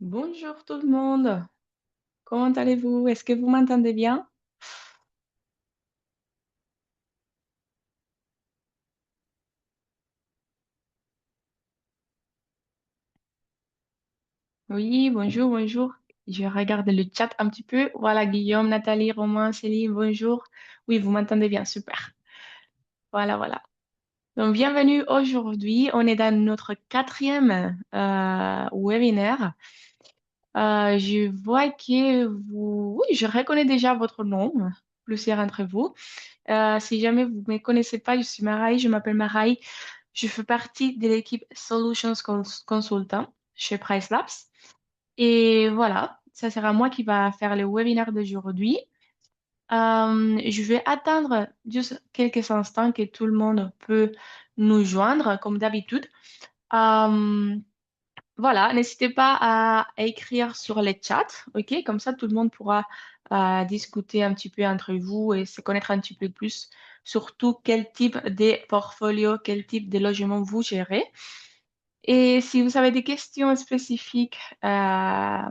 Bonjour tout le monde, comment allez-vous? Est-ce que vous m'entendez bien? Oui, bonjour, bonjour. Je regarde le chat un petit peu. Voilà, Guillaume, Nathalie, Romain, Céline, bonjour. Oui, vous m'entendez bien, super. Voilà, voilà. Donc, bienvenue aujourd'hui. On est dans notre quatrième webinaire. Je vois que vous... Oui, je reconnais déjà votre nom, plusieurs d'entre vous. Si jamais vous ne me connaissez pas, je suis Maraï, je m'appelle Maraï. Je fais partie de l'équipe Solutions Consultant chez Price Labs. Et voilà, ça sera moi qui va faire le webinaire d'aujourd'hui. Je vais attendre juste quelques instants que tout le monde peut nous joindre, comme d'habitude. Euh, voilà, n'hésitez pas à écrire sur les chats, ok? Comme ça, tout le monde pourra discuter un petit peu entre vous et se connaître un petit peu plus, surtout quel type de portfolio, quel type de logement vous gérez. Et si vous avez des questions spécifiques par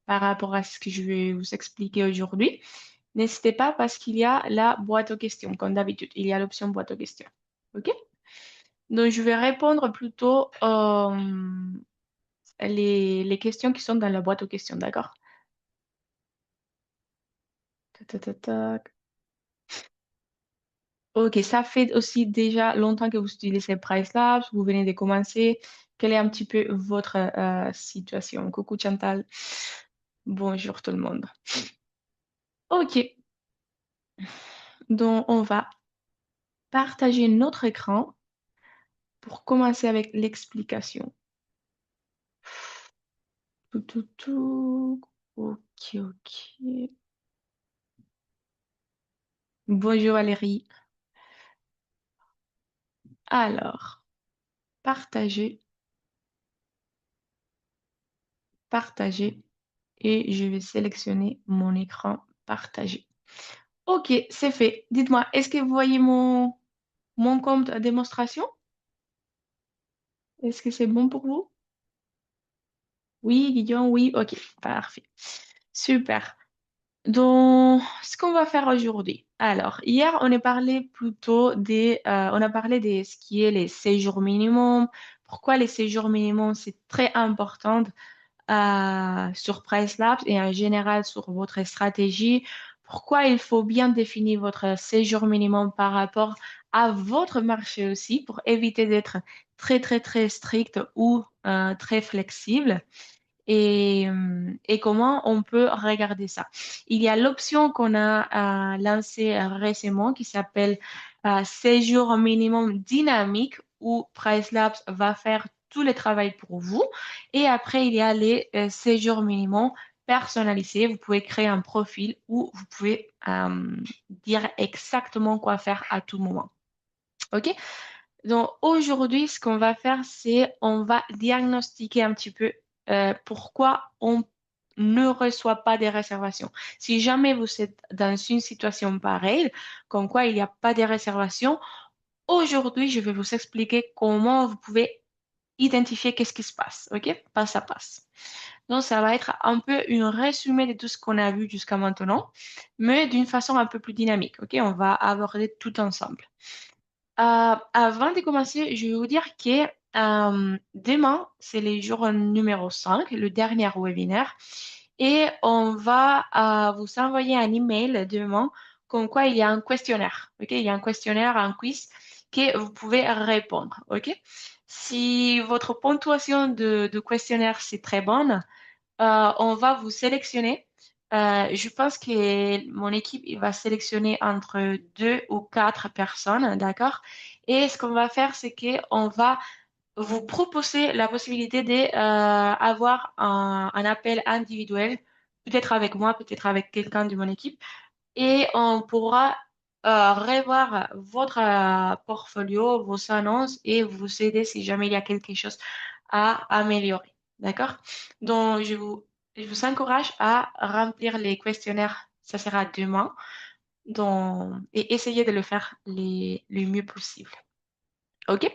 rapport à ce que je vais vous expliquer aujourd'hui, n'hésitez pas parce qu'il y a la boîte aux questions, comme d'habitude. Il y a l'option boîte aux questions. OK? Donc, je vais répondre plutôt les questions qui sont dans la boîte aux questions, d'accord? Tac, tac, tac, tac. Ok, ça fait aussi déjà longtemps que vous utilisez Price Labs, vous venez de commencer. Quelle est un petit peu votre situation? Coucou Chantal. Bonjour tout le monde. Ok, donc on va partager notre écran pour commencer avec l'explication. Tout, tout, tout. Ok, ok. Bonjour Valérie. Alors, partager, partager. Et je vais sélectionner mon écran partagé. Ok, c'est fait. Dites-moi, est-ce que vous voyez mon compte à démonstration? Est-ce que c'est bon pour vous? Oui, Guillaume, oui. Ok, parfait. Super. Donc, ce qu'on va faire aujourd'hui. Alors, hier, on a parlé de ce qui est les séjours minimum. Pourquoi les séjours minimum, c'est très important sur Price Labs et en général sur votre stratégie. Pourquoi il faut bien définir votre séjour minimum par rapport à votre marché aussi pour éviter d'être très, très, très strict ou très flexible. Et comment on peut regarder ça? Il y a l'option qu'on a lancée récemment qui s'appelle séjour minimum dynamique où Price Labs va faire tout le travail pour vous. Et après, il y a les séjours minimum personnalisés. Vous pouvez créer un profil où vous pouvez dire exactement quoi faire à tout moment. OK? Donc aujourd'hui, ce qu'on va faire, c'est on va diagnostiquer un petit peu pourquoi on ne reçoit pas des réservations. Si jamais vous êtes dans une situation pareille, comme quoi il n'y a pas de réservations, aujourd'hui, je vais vous expliquer comment vous pouvez identifier qu'est-ce qui se passe, OK? Passe à passe. Donc, ça va être un peu un résumé de tout ce qu'on a vu jusqu'à maintenant, mais d'une façon un peu plus dynamique, OK? On va aborder tout ensemble. Avant de commencer, je vais vous dire que demain, c'est le jour numéro 5, le dernier webinaire, et on va vous envoyer un email demain comme quoi il y a un questionnaire, ok? Il y a un questionnaire, un quiz que vous pouvez répondre, ok? Si votre ponctuation de questionnaire c'est très bonne, on va vous sélectionner. Je pense que mon équipe il va sélectionner entre deux ou quatre personnes, d'accord? Et ce qu'on va faire, c'est qu'on va vous proposer la possibilité d'avoir un appel individuel, peut-être avec moi, peut-être avec quelqu'un de mon équipe, et on pourra revoir votre portfolio, vos annonces et vous aider si jamais il y a quelque chose à améliorer. D'accord? Donc, je vous encourage à remplir les questionnaires. Ça sera demain. Donc, et essayez de le faire le mieux possible. OK?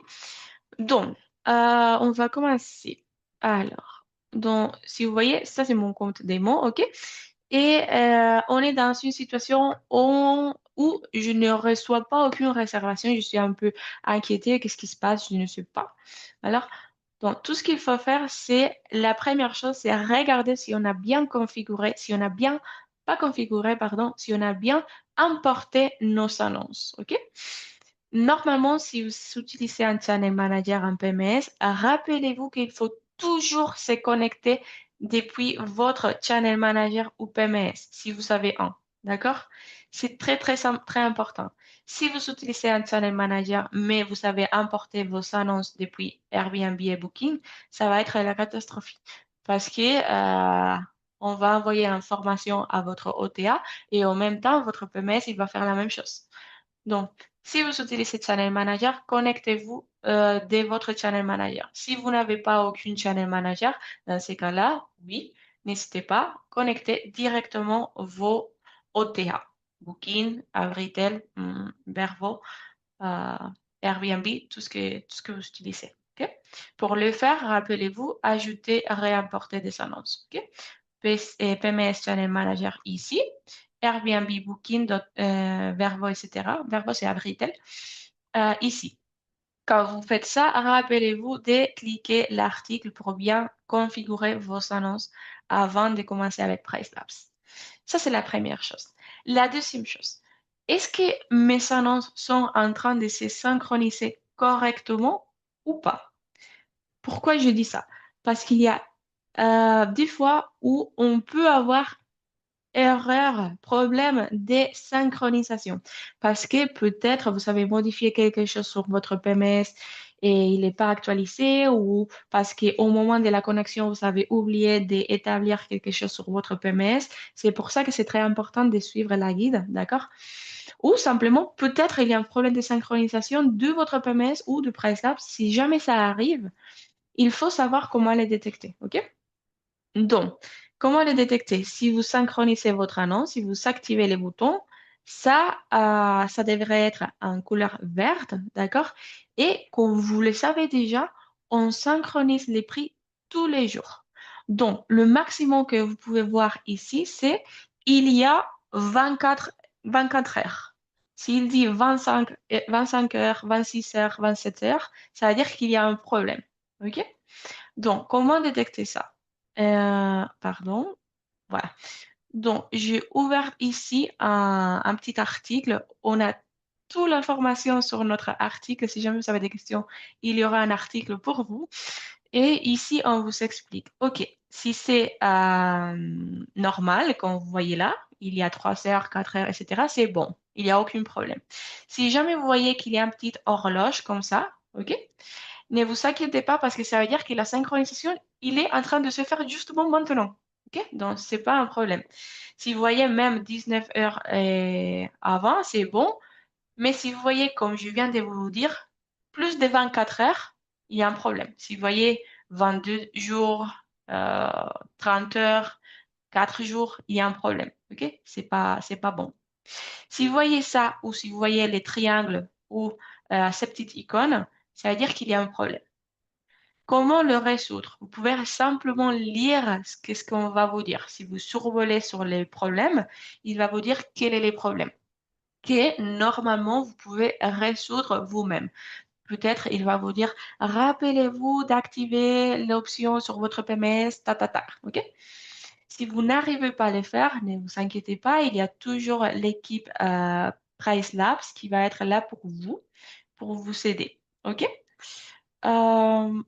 Donc, on va commencer. Alors. Donc, si vous voyez, ça c'est mon compte démo, ok? Et on est dans une situation où je ne reçois pas aucune réservation. Je suis un peu inquiétée. Qu'est-ce qui se passe? Je ne sais pas. Alors, donc, tout ce qu'il faut faire, c'est la première chose, c'est regarder si on a bien configuré, si on a bien, pas configuré, pardon, si on a bien importé nos annonces, ok? Normalement, si vous utilisez un channel manager en PMS, rappelez-vous qu'il faut toujours se connecter depuis votre channel manager ou PMS, si vous avez un. D'accord? C'est très, très, très important. Si vous utilisez un channel manager, mais vous savez importer vos annonces depuis Airbnb et Booking, ça va être la catastrophe. Parce que, on va envoyer l'information à votre OTA et en même temps, votre PMS, il va faire la même chose. Donc, si vous utilisez Channel Manager, connectez-vous dès votre Channel Manager. Si vous n'avez pas aucune Channel Manager, dans ces cas-là, oui, n'hésitez pas, connectez directement vos OTA. Booking, Abritel, Vervo, euh, Airbnb, tout ce que vous utilisez. Ok. Pour le faire, rappelez-vous, ajouter, réimporter des annonces. Ok. PMS Channel Manager ici, Airbnb Booking, Vervo, etc. Vervo, c'est Abritel. Ici. Quand vous faites ça, rappelez-vous de cliquer l'article pour bien configurer vos annonces avant de commencer avec PriceLabs. Ça, c'est la première chose. La deuxième chose, est-ce que mes annonces sont en train de se synchroniser correctement ou pas? Pourquoi je dis ça? Parce qu'il y a des fois où on peut avoir erreur, problème de synchronisation. Parce que peut-être vous avez modifié quelque chose sur votre PMS et il n'est pas actualisé ou parce qu'au moment de la connexion, vous avez oublié d'établir quelque chose sur votre PMS. C'est pour ça que c'est très important de suivre la guide, d'accord? Ou simplement, peut-être il y a un problème de synchronisation de votre PMS ou de PriceLabs. Si jamais ça arrive, il faut savoir comment les détecter, OK? Donc, comment le détecter? Si vous synchronisez votre annonce, si vous activez les boutons, ça devrait être en couleur verte, d'accord? Et comme vous le savez déjà, on synchronise les prix tous les jours. Donc, le maximum que vous pouvez voir ici, c'est il y a 24 heures. S'il dit 25 heures, 26 heures, 27 heures, ça veut dire qu'il y a un problème. OK? Donc, comment détecter ça? Pardon. Voilà. Donc, j'ai ouvert ici un petit article. On a toute l'information sur notre article. Si jamais vous avez des questions, il y aura un article pour vous. Et ici, on vous explique. OK, si c'est normal, comme vous voyez là, il y a 3 heures, 4 heures, etc., c'est bon. Il n'y a aucun problème. Si jamais vous voyez qu'il y a une petite horloge comme ça, OK? Ne vous inquiétez pas parce que ça veut dire que la synchronisation, il est en train de se faire justement maintenant. OK? Donc, c'est pas un problème. Si vous voyez même 19 heures avant, c'est bon. Mais si vous voyez, comme je viens de vous dire, plus de 24 heures, il y a un problème. Si vous voyez 22 jours, euh, 30 heures, 4 jours, il y a un problème. OK? C'est pas bon. Si vous voyez ça ou si vous voyez les triangles ou ces petites icônes, ça veut dire qu'il y a un problème. Comment le résoudre? Vous pouvez simplement lire ce qu'on va vous dire. Si vous survolez sur les problèmes, il va vous dire quels sont les problèmes que normalement vous pouvez résoudre vous-même. Peut-être il va vous dire, rappelez-vous d'activer l'option sur votre PMS, ok? Si vous n'arrivez pas à le faire, ne vous inquiétez pas, il y a toujours l'équipe Price Labs qui va être là pour vous aider, ok? Euh,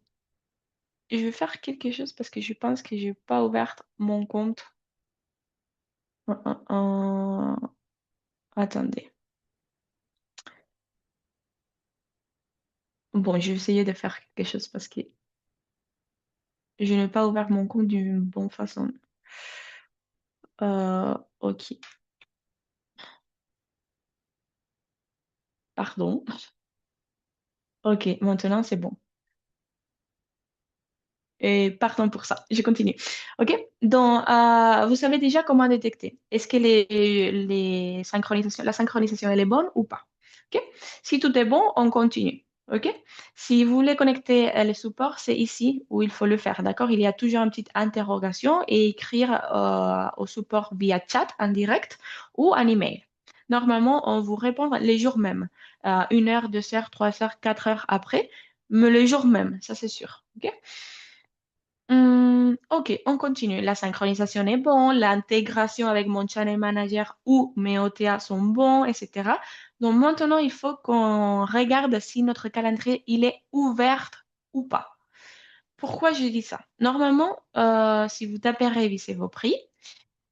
je vais faire quelque chose parce que je pense que je n'ai pas ouvert mon compte. Attendez. Bon, je vais essayer de faire quelque chose parce que je n'ai pas ouvert mon compte d'une bonne façon. Ok, pardon. Ok, maintenant c'est bon. Et pardon pour ça. Je continue. Ok, donc vous savez déjà comment détecter. Est-ce que la synchronisation elle est bonne ou pas? Ok, si tout est bon, on continue. OK? Si vous voulez connecter les supports, c'est ici où il faut le faire, d'accord? Il y a toujours une petite interrogation et écrire au support via chat en direct ou un email. Normalement, on vous répond les jours même, 1 heure, 2 heures, 3 heures, 4 heures après, mais le jour même, ça c'est sûr. OK? Ok, on continue. La synchronisation est bonne, l'intégration avec mon channel manager ou mes OTA sont bons, etc. Donc maintenant, il faut qu'on regarde si notre calendrier il est ouvert ou pas. Pourquoi je dis ça? Normalement, si vous tapez réviser vos prix,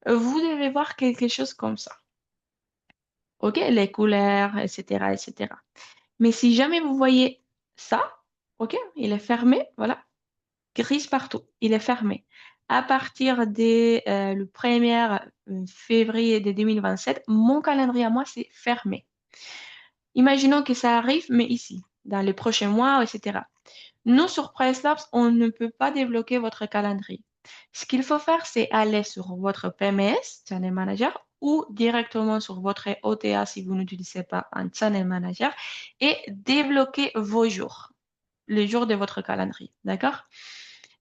vous devez voir quelque chose comme ça. Ok, les couleurs, etc., etc. Mais si jamais vous voyez ça, ok, il est fermé, voilà. Grise partout. Il est fermé. À partir le 1er février de 2027, mon calendrier à moi, c'est fermé. Imaginons que ça arrive, mais ici, dans les prochains mois, etc. Nous, sur PriceLabs, on ne peut pas débloquer votre calendrier. Ce qu'il faut faire, c'est aller sur votre PMS, Channel Manager, ou directement sur votre OTA si vous n'utilisez pas un Channel Manager, et débloquer vos jours, les jours de votre calendrier. D'accord?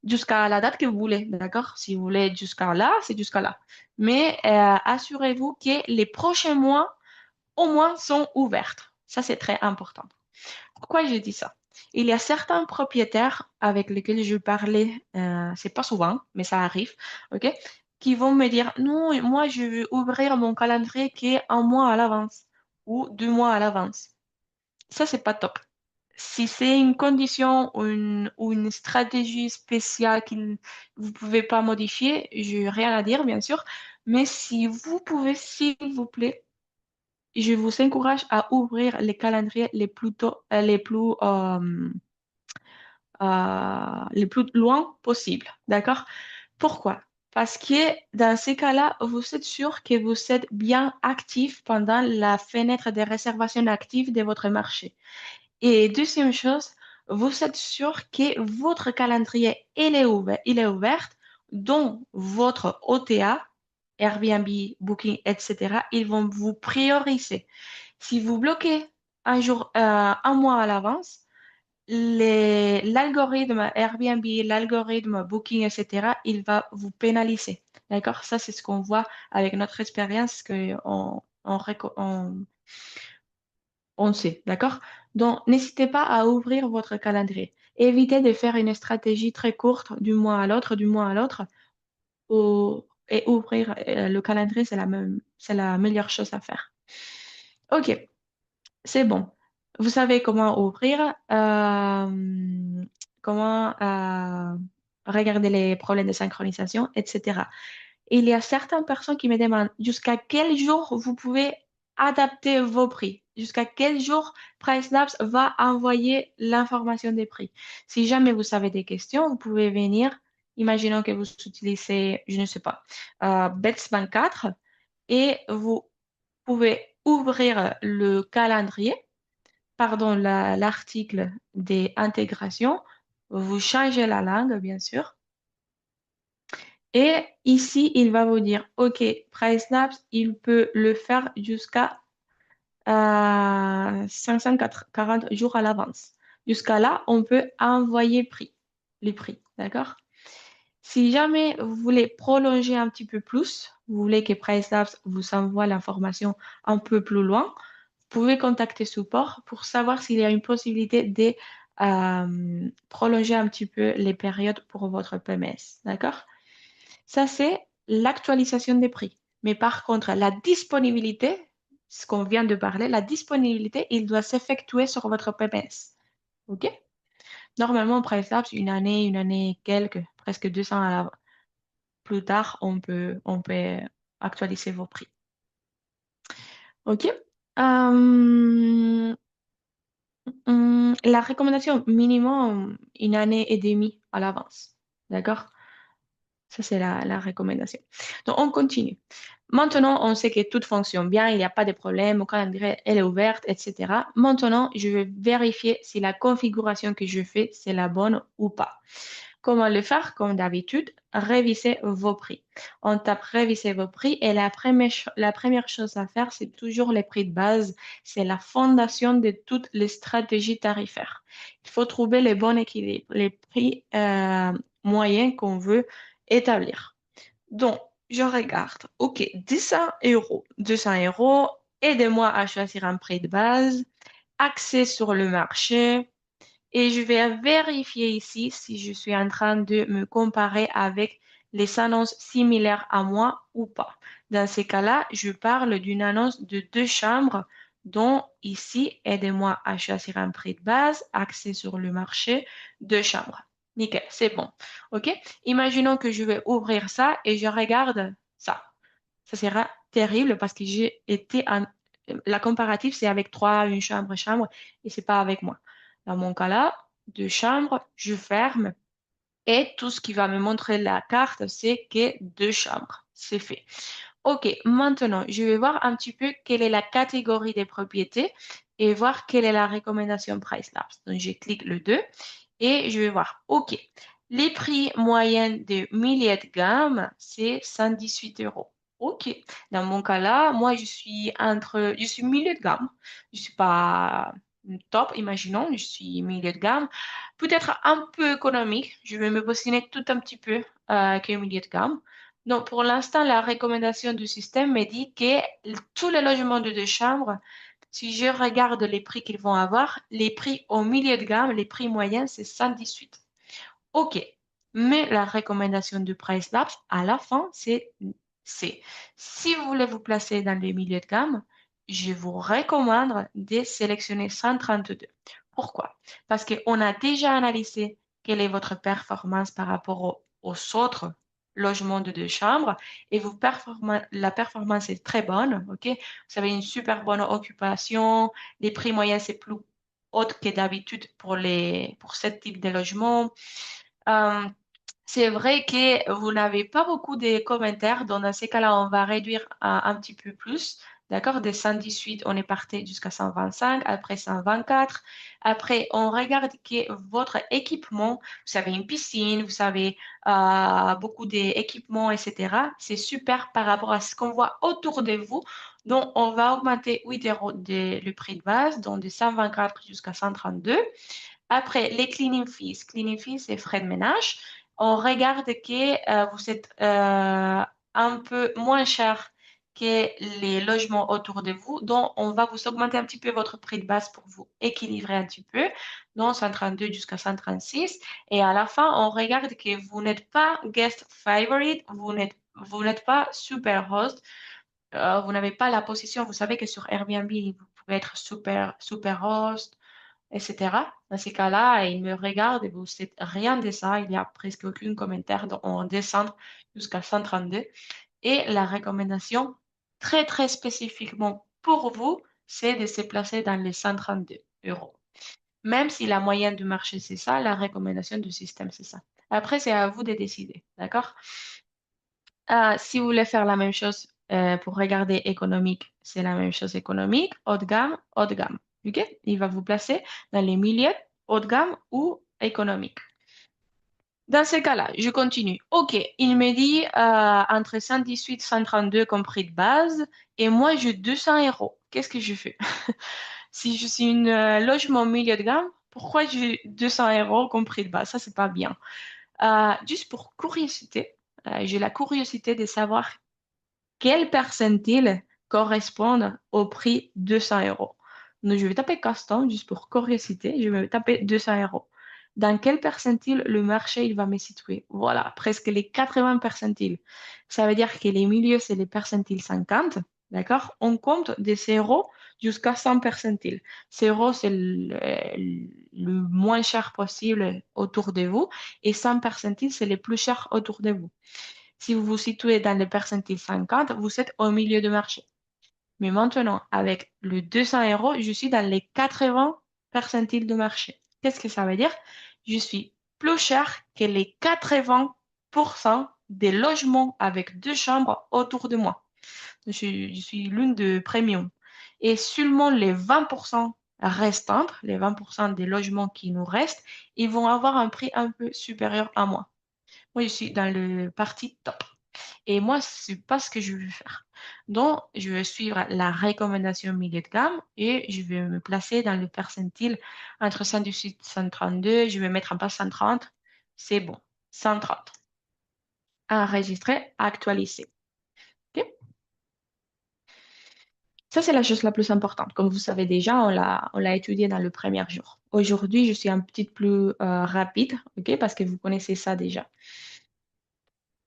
Jusqu'à la date que vous voulez, d'accord? Si vous voulez être jusqu'à là, c'est jusqu'à là. Mais assurez-vous que les prochains mois, au moins, sont ouverts. Ça, c'est très important. Pourquoi je dis ça? Il y a certains propriétaires avec lesquels je parlais, c'est pas souvent, mais ça arrive, ok? Qui vont me dire, non, moi, je veux ouvrir mon calendrier qui est 1 mois à l'avance ou 2 mois à l'avance. Ça, c'est pas top. Si c'est une condition ou une stratégie spéciale que vous ne pouvez pas modifier, je n'ai rien à dire, bien sûr. Mais si vous pouvez, s'il vous plaît, je vous encourage à ouvrir les calendriers les plus loin possible. D'accord? Pourquoi? Parce que dans ces cas-là, vous êtes sûr que vous êtes bien actif pendant la fenêtre de réservation active de votre marché. Et deuxième chose, vous êtes sûr que votre calendrier il est ouvert, dont votre OTA, Airbnb, Booking, etc., ils vont vous prioriser. Si vous bloquez un jour, 1 mois à l'avance, l'algorithme Airbnb, l'algorithme Booking, etc., il va vous pénaliser. D'accord? Ça, c'est ce qu'on voit avec notre expérience que on sait, d'accord? Donc, n'hésitez pas à ouvrir votre calendrier. Évitez de faire une stratégie très courte du mois à l'autre, du mois à l'autre. Et ouvrir le calendrier, c'est la meilleure chose à faire. OK, c'est bon. Vous savez comment ouvrir, comment regarder les problèmes de synchronisation, etc. Il y a certaines personnes qui me demandent jusqu'à quel jour vous pouvez adapter vos prix, jusqu'à quel jour PriceLabs va envoyer l'information des prix. Si jamais vous avez des questions, vous pouvez venir. Imaginons que vous utilisez, je ne sais pas, Bets 24 et vous pouvez ouvrir le calendrier, pardon, l'article des intégrations. Vous changez la langue, bien sûr. Et ici, il va vous dire, OK, PriceLabs, il peut le faire jusqu'à 540 jours à l'avance. Jusqu'à là, on peut envoyer les prix, d'accord? Si jamais vous voulez prolonger un petit peu plus, vous voulez que PriceLabs vous envoie l'information un peu plus loin, vous pouvez contacter support pour savoir s'il y a une possibilité de prolonger un petit peu les périodes pour votre PMS, d'accord? Ça, c'est l'actualisation des prix. Mais par contre, la disponibilité, ce qu'on vient de parler, la disponibilité, il doit s'effectuer sur votre PMS. OK? Normalement, par exemple, une année et quelques, presque 200 plus tard, on peut actualiser vos prix. OK? Euh, la recommandation minimum, 1 année et demie à l'avance. D'accord? Ça, c'est la recommandation. Donc, on continue. Maintenant, on sait que tout fonctionne bien, il n'y a pas de problème, mon calendrier, elle est ouverte, etc. Maintenant, je vais vérifier si la configuration que je fais, c'est la bonne ou pas. Comment le faire? Comme d'habitude, réviser vos prix. On tape réviser vos prix et la première chose à faire, c'est toujours les prix de base. C'est la fondation de toutes les stratégies tarifaires. Il faut trouver le bon équilibre, les prix moyens qu'on veut établir. Donc, je regarde. OK, 200 euros. 200 euros, aidez-moi à choisir un prix de base, accès sur le marché. Et je vais vérifier ici si je suis en train de me comparer avec les annonces similaires à moi ou pas. Dans ces cas-là, je parle d'une annonce de 2 chambres, dont ici, aidez-moi à choisir un prix de base, accès sur le marché, 2 chambres. Nickel, c'est bon. OK? Imaginons que je vais ouvrir ça et je regarde ça. Ça sera terrible parce que j'ai été en... La comparative, c'est avec trois, une chambre, chambre, et c'est pas avec moi. Dans mon cas-là, 2 chambres, je ferme et tout ce qui va me montrer la carte, c'est que 2 chambres. C'est fait. OK, maintenant, je vais voir un petit peu quelle est la catégorie des propriétés et voir quelle est la recommandation Price Labs. Donc, je clique le 2 et je vais voir. OK, les prix moyens de milliers de gamme, c'est 118 euros. OK, dans mon cas-là, moi, je suis milieu de gamme. Je suis pas top, imaginons, je suis milieu de gamme. Peut-être un peu économique. Je vais me positionner tout un petit peu que milieu de gamme. Donc, pour l'instant, la recommandation du système me dit que tous les logements de 2 chambres, si je regarde les prix qu'ils vont avoir, les prix au milieu de gamme, les prix moyens, c'est 118. OK. Mais la recommandation du Price Labs, à la fin, c'est si vous voulez vous placer dans les milieux de gamme, je vous recommande de sélectionner 132. Pourquoi? Parce qu'on a déjà analysé quelle est votre performance par rapport aux autres logements de 2 chambres et la performance est très bonne. OK? Vous avez une super bonne occupation. Les prix moyens, c'est plus haut que d'habitude pour ce type de logement. Euh, c'est vrai que vous n'avez pas beaucoup de commentaires, donc dans ces cas-là, on va réduire un petit peu plus. D'accord? De 118, on est parti jusqu'à 125, après 124. Après, on regarde que votre équipement, vous avez une piscine, vous avez beaucoup d'équipements, etc. C'est super par rapport à ce qu'on voit autour de vous. Donc, on va augmenter 8 euros le prix de base, donc de 124 jusqu'à 132. Après, les cleaning fees. Cleaning fees, c'est frais de ménage. On regarde que vous êtes un peu moins cher que les logements autour de vous. Donc, on va vous augmenter un petit peu votre prix de base pour vous équilibrer un petit peu. Donc, 132 jusqu'à 136. Et à la fin, on regarde que vous n'êtes pas guest favorite, vous n'êtes pas super host. Vous n'avez pas la position. Vous savez que sur Airbnb, vous pouvez être super host, etc. Dans ces cas-là, il me regarde et vous ne faites rien de ça. Il n'y a presque aucun commentaire. Donc, on descend jusqu'à 132. Et la recommandation, très, très spécifiquement pour vous, c'est de se placer dans les 132 euros. Même si la moyenne du marché, c'est ça, la recommandation du système, c'est ça. Après, c'est à vous de décider. D'accord? Si vous voulez faire la même chose pour regarder économique, c'est la même chose économique, haut de gamme, haut de gamme. OK? Il va vous placer dans les milieux, haut de gamme ou économique. Dans ce cas-là, je continue. OK, il me dit entre 118 et 132 comme prix de base et moi j'ai 200 euros. Qu'est-ce que je fais? Si je suis une logement milieu de gamme, pourquoi j'ai 200 euros comme prix de base? Ça, c'est pas bien. Juste pour curiosité, j'ai la curiosité de savoir quel percentile correspond au prix 200 euros. Donc, je vais taper custom juste pour curiosité. Je vais taper 200 euros. Dans quel percentile le marché il va me situer? Voilà, presque les 80 percentiles. Ça veut dire que les milieux, c'est les percentiles 50. D'accord? On compte de 0 jusqu'à 100 percentiles. 0, c'est le moins cher possible autour de vous. Et 100 percentiles, c'est les plus chers autour de vous. Si vous vous situez dans le percentile 50, vous êtes au milieu du marché. Mais maintenant, avec le 200 euros, je suis dans les 80 percentiles du marché. Qu'est-ce que ça veut dire? Je suis plus cher que les 80% des logements avec 2 chambres autour de moi. Je suis l'une de premium. Et seulement les 20% restantes, les 20% des logements qui nous restent, ils vont avoir un prix un peu supérieur à moi. Moi, je suis dans le parti top. Et moi, c'est pas ce que je veux faire. Donc, je vais suivre la recommandation milieu de gamme et je vais me placer dans le percentile entre 118 et 132. Je vais mettre en place 130. C'est bon. 130. Enregistrer, actualiser. OK. Ça, c'est la chose la plus importante. Comme vous savez déjà, on l'a étudié dans le premier jour. Aujourd'hui, je suis un petit peu plus rapide, OK, parce que vous connaissez ça déjà.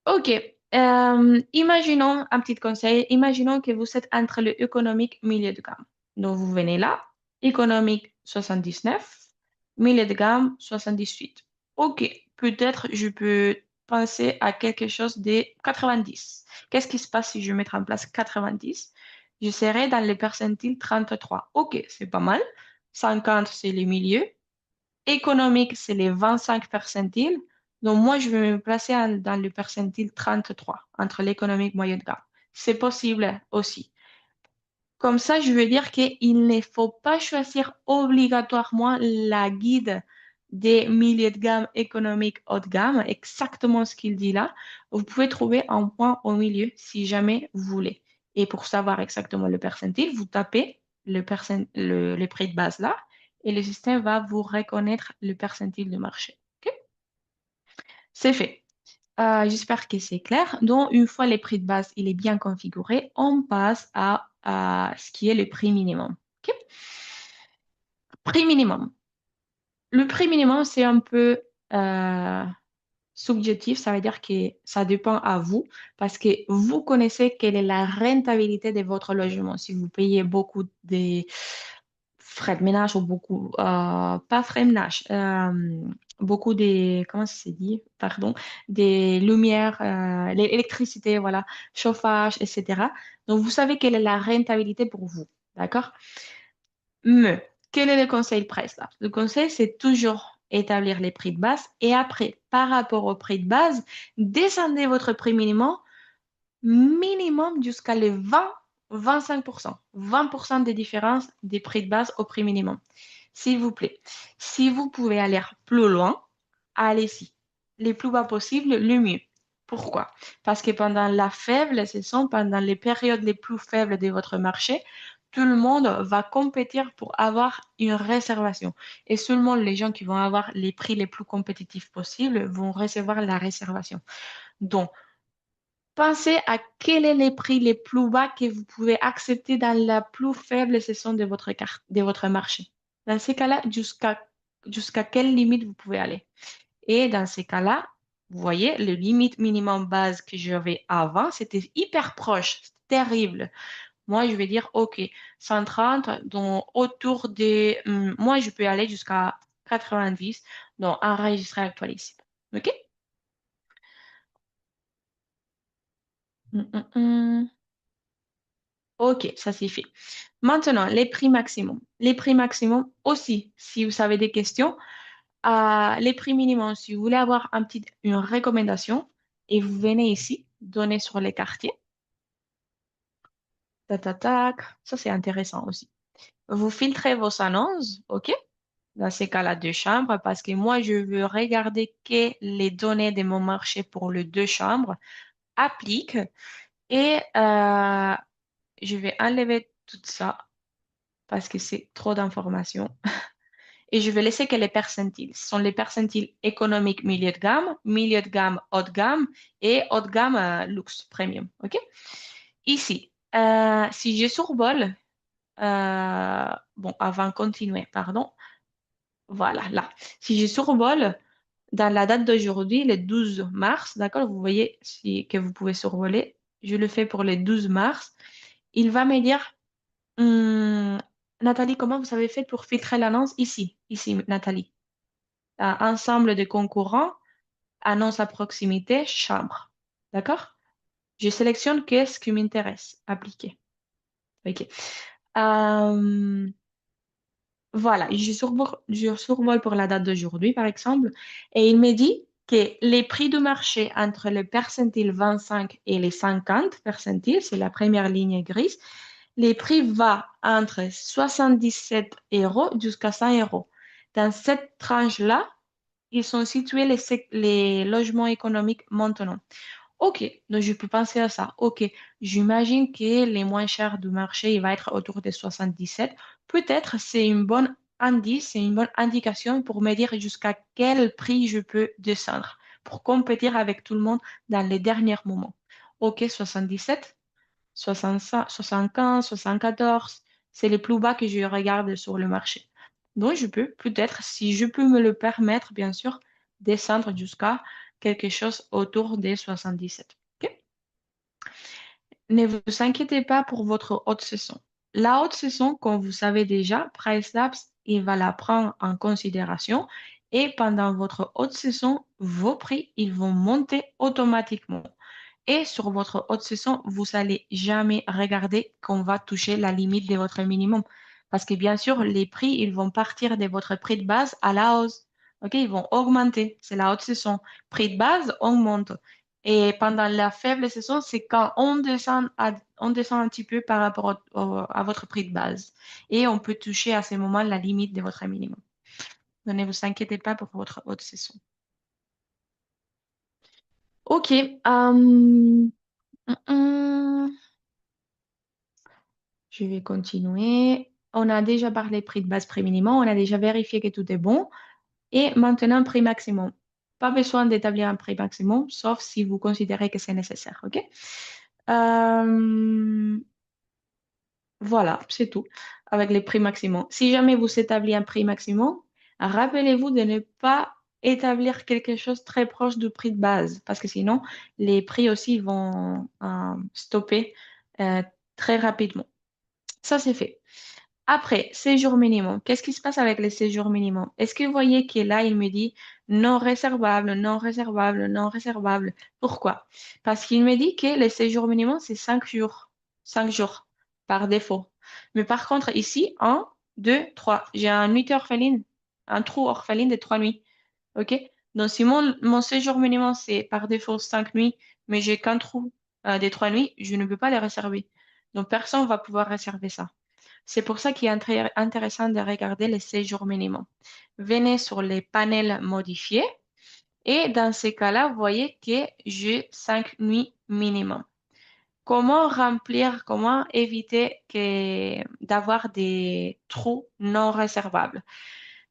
OK. Imaginons un petit conseil. Imaginons que vous êtes entre le économique milieu de gamme. Donc, vous venez là, économique 79, milieu de gamme 78. OK. Peut-être je peux penser à quelque chose de 90. Qu'est-ce qui se passe si je mets en place 90? Je serai dans le percentile 33. OK, c'est pas mal. 50, c'est le milieu. Économique, c'est les 25 percentiles. Donc, moi, je vais me placer dans le percentile 33 entre l'économique moyen de gamme. C'est possible aussi. Comme ça, je veux dire qu'il ne faut pas choisir obligatoirement la guide des milieux de gamme économique haut de gamme, exactement ce qu'il dit là. Vous pouvez trouver un point au milieu si jamais vous voulez. Et pour savoir exactement le percentile, vous tapez le prix de base là et le système va vous reconnaître le percentile du marché. OK. C'est fait. J'espère que c'est clair. Donc, une fois le prix de base il est bien configuré, on passe à ce qui est le prix minimum. OK. Prix minimum. Le prix minimum, c'est un peu euh, subjectif, ça veut dire que ça dépend à vous parce que vous connaissez quelle est la rentabilité de votre logement. Si vous payez beaucoup de frais de ménage ou beaucoup, pas frais de ménage, beaucoup des, comment ça se dit, pardon, des lumières, l'électricité, voilà, chauffage, etc. Donc, vous savez quelle est la rentabilité pour vous, d'accord? Mais, quel est le conseil presse là? Le conseil, c'est toujours établir les prix de base et après, par rapport au prix de base, descendez votre prix minimum jusqu'à les 20-25%. 20% de différence des prix de base au prix minimum. S'il vous plaît, si vous pouvez aller plus loin, allez-y. Le plus bas possible, le mieux. Pourquoi? Parce que pendant la faible saison, pendant les périodes les plus faibles de votre marché, tout le monde va compétir pour avoir une réservation. Et seulement les gens qui vont avoir les prix les plus compétitifs possibles vont recevoir la réservation. Donc, pensez à quel est les prix les plus bas que vous pouvez accepter dans la plus faible saison de votre carte, de votre marché. Dans ces cas-là, jusqu'à quelle limite vous pouvez aller. Et dans ces cas-là, vous voyez, le limite minimum base que j'avais avant, c'était hyper proche, c'était terrible. Moi, je vais dire, OK, 130, donc autour des... moi, je peux aller jusqu'à 90, donc enregistrer actualisé. OK? Hum, hum, hum. OK, ça c'est fait. Maintenant, les prix maximum. Les prix maximum aussi, si vous avez des questions, les prix minimums, si vous voulez avoir une recommandation, et vous venez ici, donner sur les quartiers. Tac, tac, tac. Ça c'est intéressant aussi. Vous filtrez vos annonces, OK? Dans ces cas-là, deux chambres, parce que moi, je veux regarder que les données de mon marché pour les deux chambres appliquent et je vais enlever tout ça parce que c'est trop d'informations. Et je vais laisser que les percentiles. Ce sont les percentiles économiques milieu de gamme, haut de gamme et haut de gamme luxe, premium. OK? Ici, si je survole, bon, avant de continuer, pardon, voilà, là. Si je survole dans la date d'aujourd'hui, le 12 mars, d'accord? Vous voyez que vous pouvez survoler. Je le fais pour le 12 mars. Il va me dire, Hum, Nathalie, comment vous avez fait pour filtrer l'annonce? Ici, Nathalie. Ensemble de concurrents, annonce à proximité, chambre. D'accord? Je sélectionne qu'est-ce qui m'intéresse. Appliquer. OK. Euh, voilà, je survole pour la date d'aujourd'hui, par exemple, et il me dit que les prix du marché entre le percentile 25 et les 50 percentiles, c'est la première ligne grise, les prix vont entre 77 euros jusqu'à 100 euros. Dans cette tranche-là, ils sont situés les logements économiques maintenant. OK, donc je peux penser à ça. OK, j'imagine que les moins chers du marché, il va être autour de 77. Peut-être c'est une bonne indice, c'est une bonne indication pour me dire jusqu'à quel prix je peux descendre pour compétir avec tout le monde dans les derniers moments. OK, 77, 65, 75, 74, c'est les plus bas que je regarde sur le marché. Donc je peux peut-être, si je peux me le permettre, bien sûr, descendre jusqu'à quelque chose autour des 77. OK. Ne vous inquiétez pas pour votre haute saison. La haute saison, comme vous savez déjà, PriceLabs, il va la prendre en considération et pendant votre haute saison, vos prix, ils vont monter automatiquement. Et sur votre haute saison, vous n'allez jamais regarder qu'on va toucher la limite de votre minimum. Parce que bien sûr, les prix, ils vont partir de votre prix de base à la hausse. OK, ils vont augmenter. C'est la haute saison. Prix de base augmente. Et pendant la faible saison, c'est quand on descend un petit peu par rapport à votre prix de base. Et on peut toucher à ce moment la limite de votre minimum. Donc, ne vous inquiétez pas pour votre haute saison. OK. Je vais continuer. On a déjà parlé prix de base, prix minimum. On a déjà vérifié que tout est bon. Et maintenant, prix maximum. Pas besoin d'établir un prix maximum, sauf si vous considérez que c'est nécessaire. OK? Euh, voilà, c'est tout avec les prix maximum. Si jamais vous établissez un prix maximum, rappelez-vous de ne pas établir quelque chose très proche du prix de base, parce que sinon, les prix aussi vont stopper euh, très rapidement. Ça, c'est fait. Après, séjour minimum. Qu'est-ce qui se passe avec les séjours minimum? Est-ce que vous voyez que là, il me dit non réservable, non réservable, non réservable? Pourquoi? Parce qu'il me dit que le séjour minimum, c'est 5 jours. 5 jours par défaut. Mais par contre, ici, 1, 2, 3. J'ai un nuit orpheline, un trou orpheline de 3 nuits. OK? Donc, si mon séjour minimum, c'est par défaut 5 nuits, mais j'ai qu'un trou des 3 nuits, je ne peux pas les réserver. Donc, personne ne va pouvoir réserver ça. C'est pour ça qu'il est intéressant de regarder les séjours minimum. Venez sur les panels modifiés et dans ces cas-là, vous voyez que j'ai 5 nuits minimum. Comment remplir, comment éviter d'avoir des trous non réservables?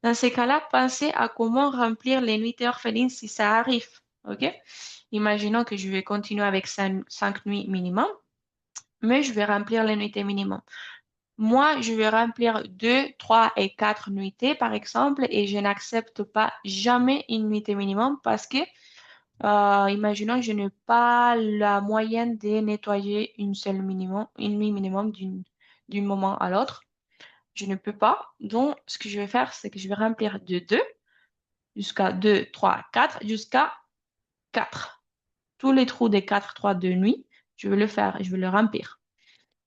Dans ces cas-là, pensez à comment remplir les nuits orphelines si ça arrive. OK? Imaginons que je vais continuer avec 5 nuits minimum, mais je vais remplir les nuitées minimum. Moi, je vais remplir 2, 3 et 4 nuitées, par exemple, et je n'accepte pas jamais une nuitée minimum parce que, imaginons, je n'ai pas la moyenne de nettoyer une nuit minimum d'un moment à l'autre. Je ne peux pas. Donc, ce que je vais faire, c'est que je vais remplir de 2 jusqu'à 2, 3, 4, jusqu'à 4. Tous les trous des 4, 3, 2 nuits, je vais le faire et je vais le remplir.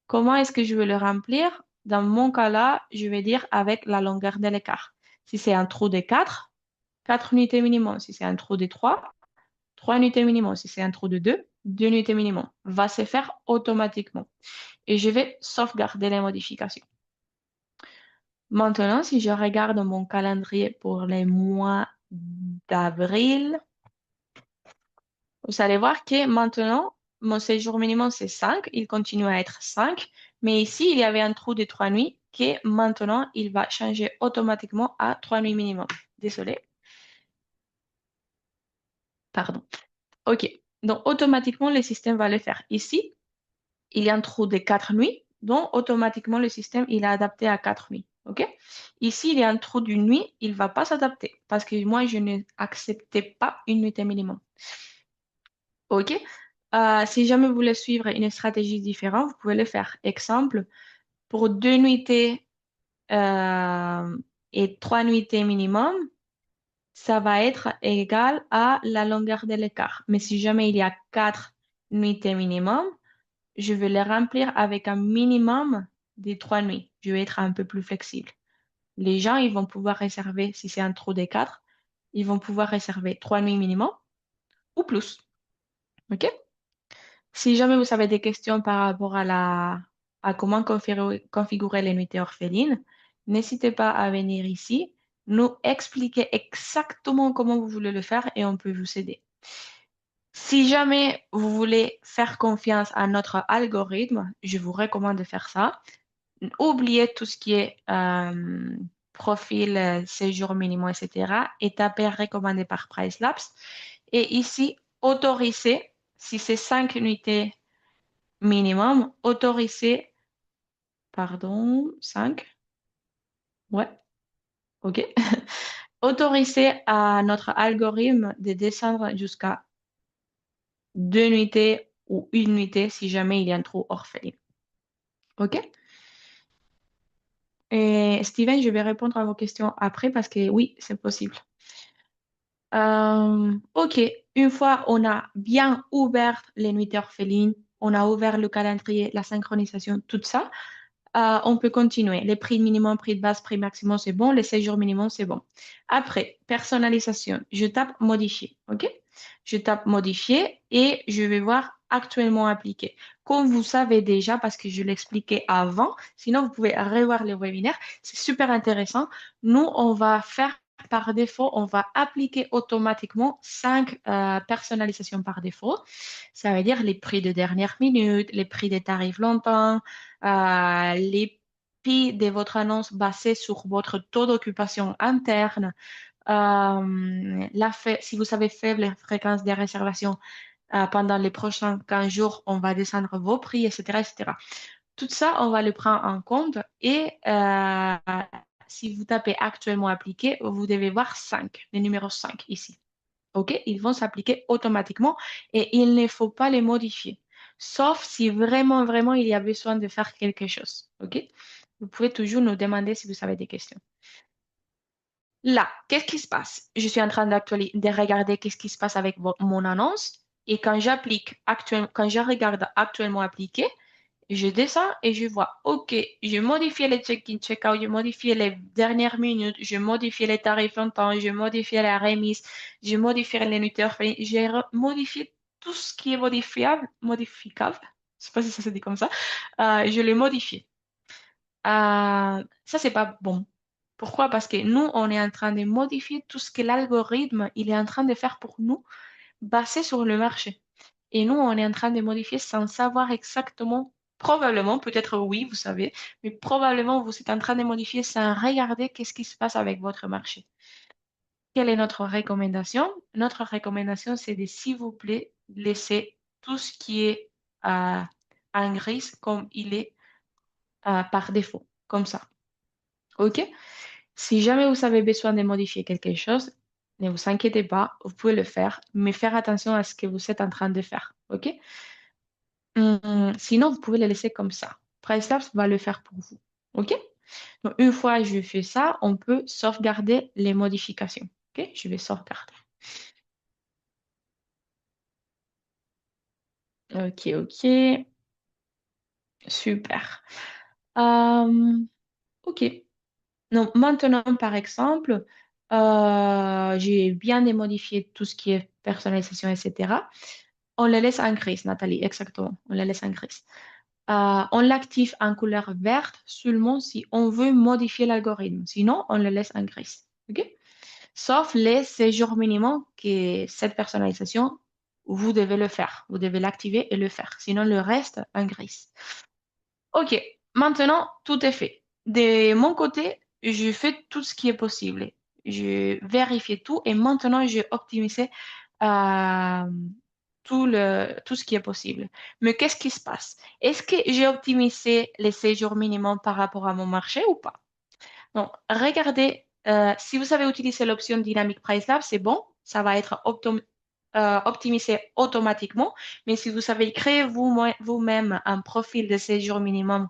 Comment est-ce que je vais le remplir? Dans mon cas-là, je vais dire avec la longueur de l'écart. Si c'est un trou de 4, 4 unités minimum. Si c'est un trou de 3 unités minimum. Si c'est un trou de 2 unités minimum. Va se faire automatiquement. Et je vais sauvegarder les modifications. Maintenant, si je regarde mon calendrier pour les mois d'avril, vous allez voir que maintenant, mon séjour minimum, c'est 5. Il continue à être 5. Mais ici, il y avait un trou de 3 nuits qui, maintenant, il va changer automatiquement à 3 nuits minimum. Désolé. Pardon. OK. Donc, automatiquement, le système va le faire. Ici, il y a un trou de 4 nuits. Donc, automatiquement, le système, il est adapté à 4 nuits. OK? Ici, il y a un trou d'une nuit. Il ne va pas s'adapter parce que moi, je n'acceptais pas une nuitée minimum. OK? Si jamais vous voulez suivre une stratégie différente, vous pouvez le faire. Exemple, pour 2 nuitées et 3 nuitées minimum, ça va être égal à la longueur de l'écart. Mais si jamais il y a 4 nuitées minimum, je vais les remplir avec un minimum de 3 nuits. Je vais être un peu plus flexible. Les gens, ils vont pouvoir réserver, si c'est un trou des 4, ils vont pouvoir réserver 3 nuits minimum ou plus. OK? Si jamais vous avez des questions par rapport à comment configurer les nuitées orphelines, n'hésitez pas à venir ici, nous expliquer exactement comment vous voulez le faire et on peut vous aider. Si jamais vous voulez faire confiance à notre algorithme, je vous recommande de faire ça. Oubliez tout ce qui est profil, séjour minimum, etc. et tapez recommandé par PriceLabs. Et ici, autorisez, si c'est 5 unités minimum, autorisez, pardon, 5, ouais, ok. Autorisez à notre algorithme de descendre jusqu'à 2 nuitées ou une nuitée si jamais il y a un trou orphelin. Ok? Et Steven, je vais répondre à vos questions après parce que oui, c'est possible. Ok, une fois on a bien ouvert les nuitées orphelines, on a ouvert le calendrier, la synchronisation, tout ça, on peut continuer. Les prix minimum, prix de base, prix maximum, c'est bon. Les séjours minimum, c'est bon. Après, personnalisation. Je tape modifier. OK? Je tape modifier et je vais voir actuellement appliqué. Comme vous savez déjà, parce que je l'expliquais avant, sinon vous pouvez revoir le webinaire. C'est super intéressant. Nous, on va faire par défaut, on va appliquer automatiquement 5 personnalisations par défaut. Ça veut dire les prix de dernière minute, les prix des tarifs longtemps, les prix de votre annonce basés sur votre taux d'occupation interne, si vous avez faible fréquence des réservations pendant les prochains 15 jours, on va descendre vos prix, etc., etc. Tout ça, on va le prendre en compte et si vous tapez actuellement appliqué, vous devez voir 5, le numéro 5 ici. OK? Ils vont s'appliquer automatiquement et il ne faut pas les modifier. Sauf si vraiment, vraiment, il y a besoin de faire quelque chose. OK? Vous pouvez toujours nous demander si vous avez des questions. Là, qu'est-ce qui se passe? Je suis en train de regarder qu'est-ce qui se passe avec mon annonce. Et quand quand je regarde actuellement appliqué, je descends et je vois, OK, j'ai modifié les check-in, check-out, j'ai modifié les dernières minutes, j'ai modifié les tarifs longtemps, j'ai modifié la remise, j'ai modifié les nuitées orphelines, j'ai modifié tout ce qui est modificable, je sais pas si ça se dit comme ça, je l'ai modifié. Ça, c'est pas bon. Pourquoi? Parce que nous, on est en train de modifier tout ce que l'algorithme, il est en train de faire pour nous, basé sur le marché. Et nous, on est en train de modifier sans savoir exactement, probablement, peut-être oui, vous savez, mais probablement vous êtes en train de modifier sans regarder qu'est-ce qui se passe avec votre marché. Quelle est notre recommandation? Notre recommandation, c'est de, s'il vous plaît, laisser tout ce qui est en gris comme il est par défaut, comme ça. OK? Si jamais vous avez besoin de modifier quelque chose, ne vous inquiétez pas, vous pouvez le faire, mais faire attention à ce que vous êtes en train de faire. OK? Sinon, vous pouvez le laisser comme ça. PriceLabs va le faire pour vous. OK? Donc, une fois que je fais ça, on peut sauvegarder les modifications. OK? Je vais sauvegarder. OK, OK. Super. Euh, OK. Donc, maintenant, par exemple, j'ai bien démodifié tout ce qui est personnalisation, etc. On le laisse en gris, Nathalie, exactement. On le laisse en gris. On l'active en couleur verte seulement si on veut modifier l'algorithme. Sinon, on le laisse en gris. OK? Sauf les séjours minimum que cette personnalisation, vous devez le faire. Vous devez l'activer et le faire. Sinon, le reste en gris. OK. Maintenant, tout est fait. De mon côté, je fais tout ce qui est possible. Je vérifie tout et maintenant, je optimise euh, tout ce qui est possible. Mais qu'est-ce qui se passe? Est-ce que j'ai optimisé les séjours minimums par rapport à mon marché ou pas? Donc, regardez, si vous avez utilisé l'option Dynamic Price Lab, c'est bon, ça va être optimisé automatiquement. Mais si vous avez créé vous-même un profil de séjour minimum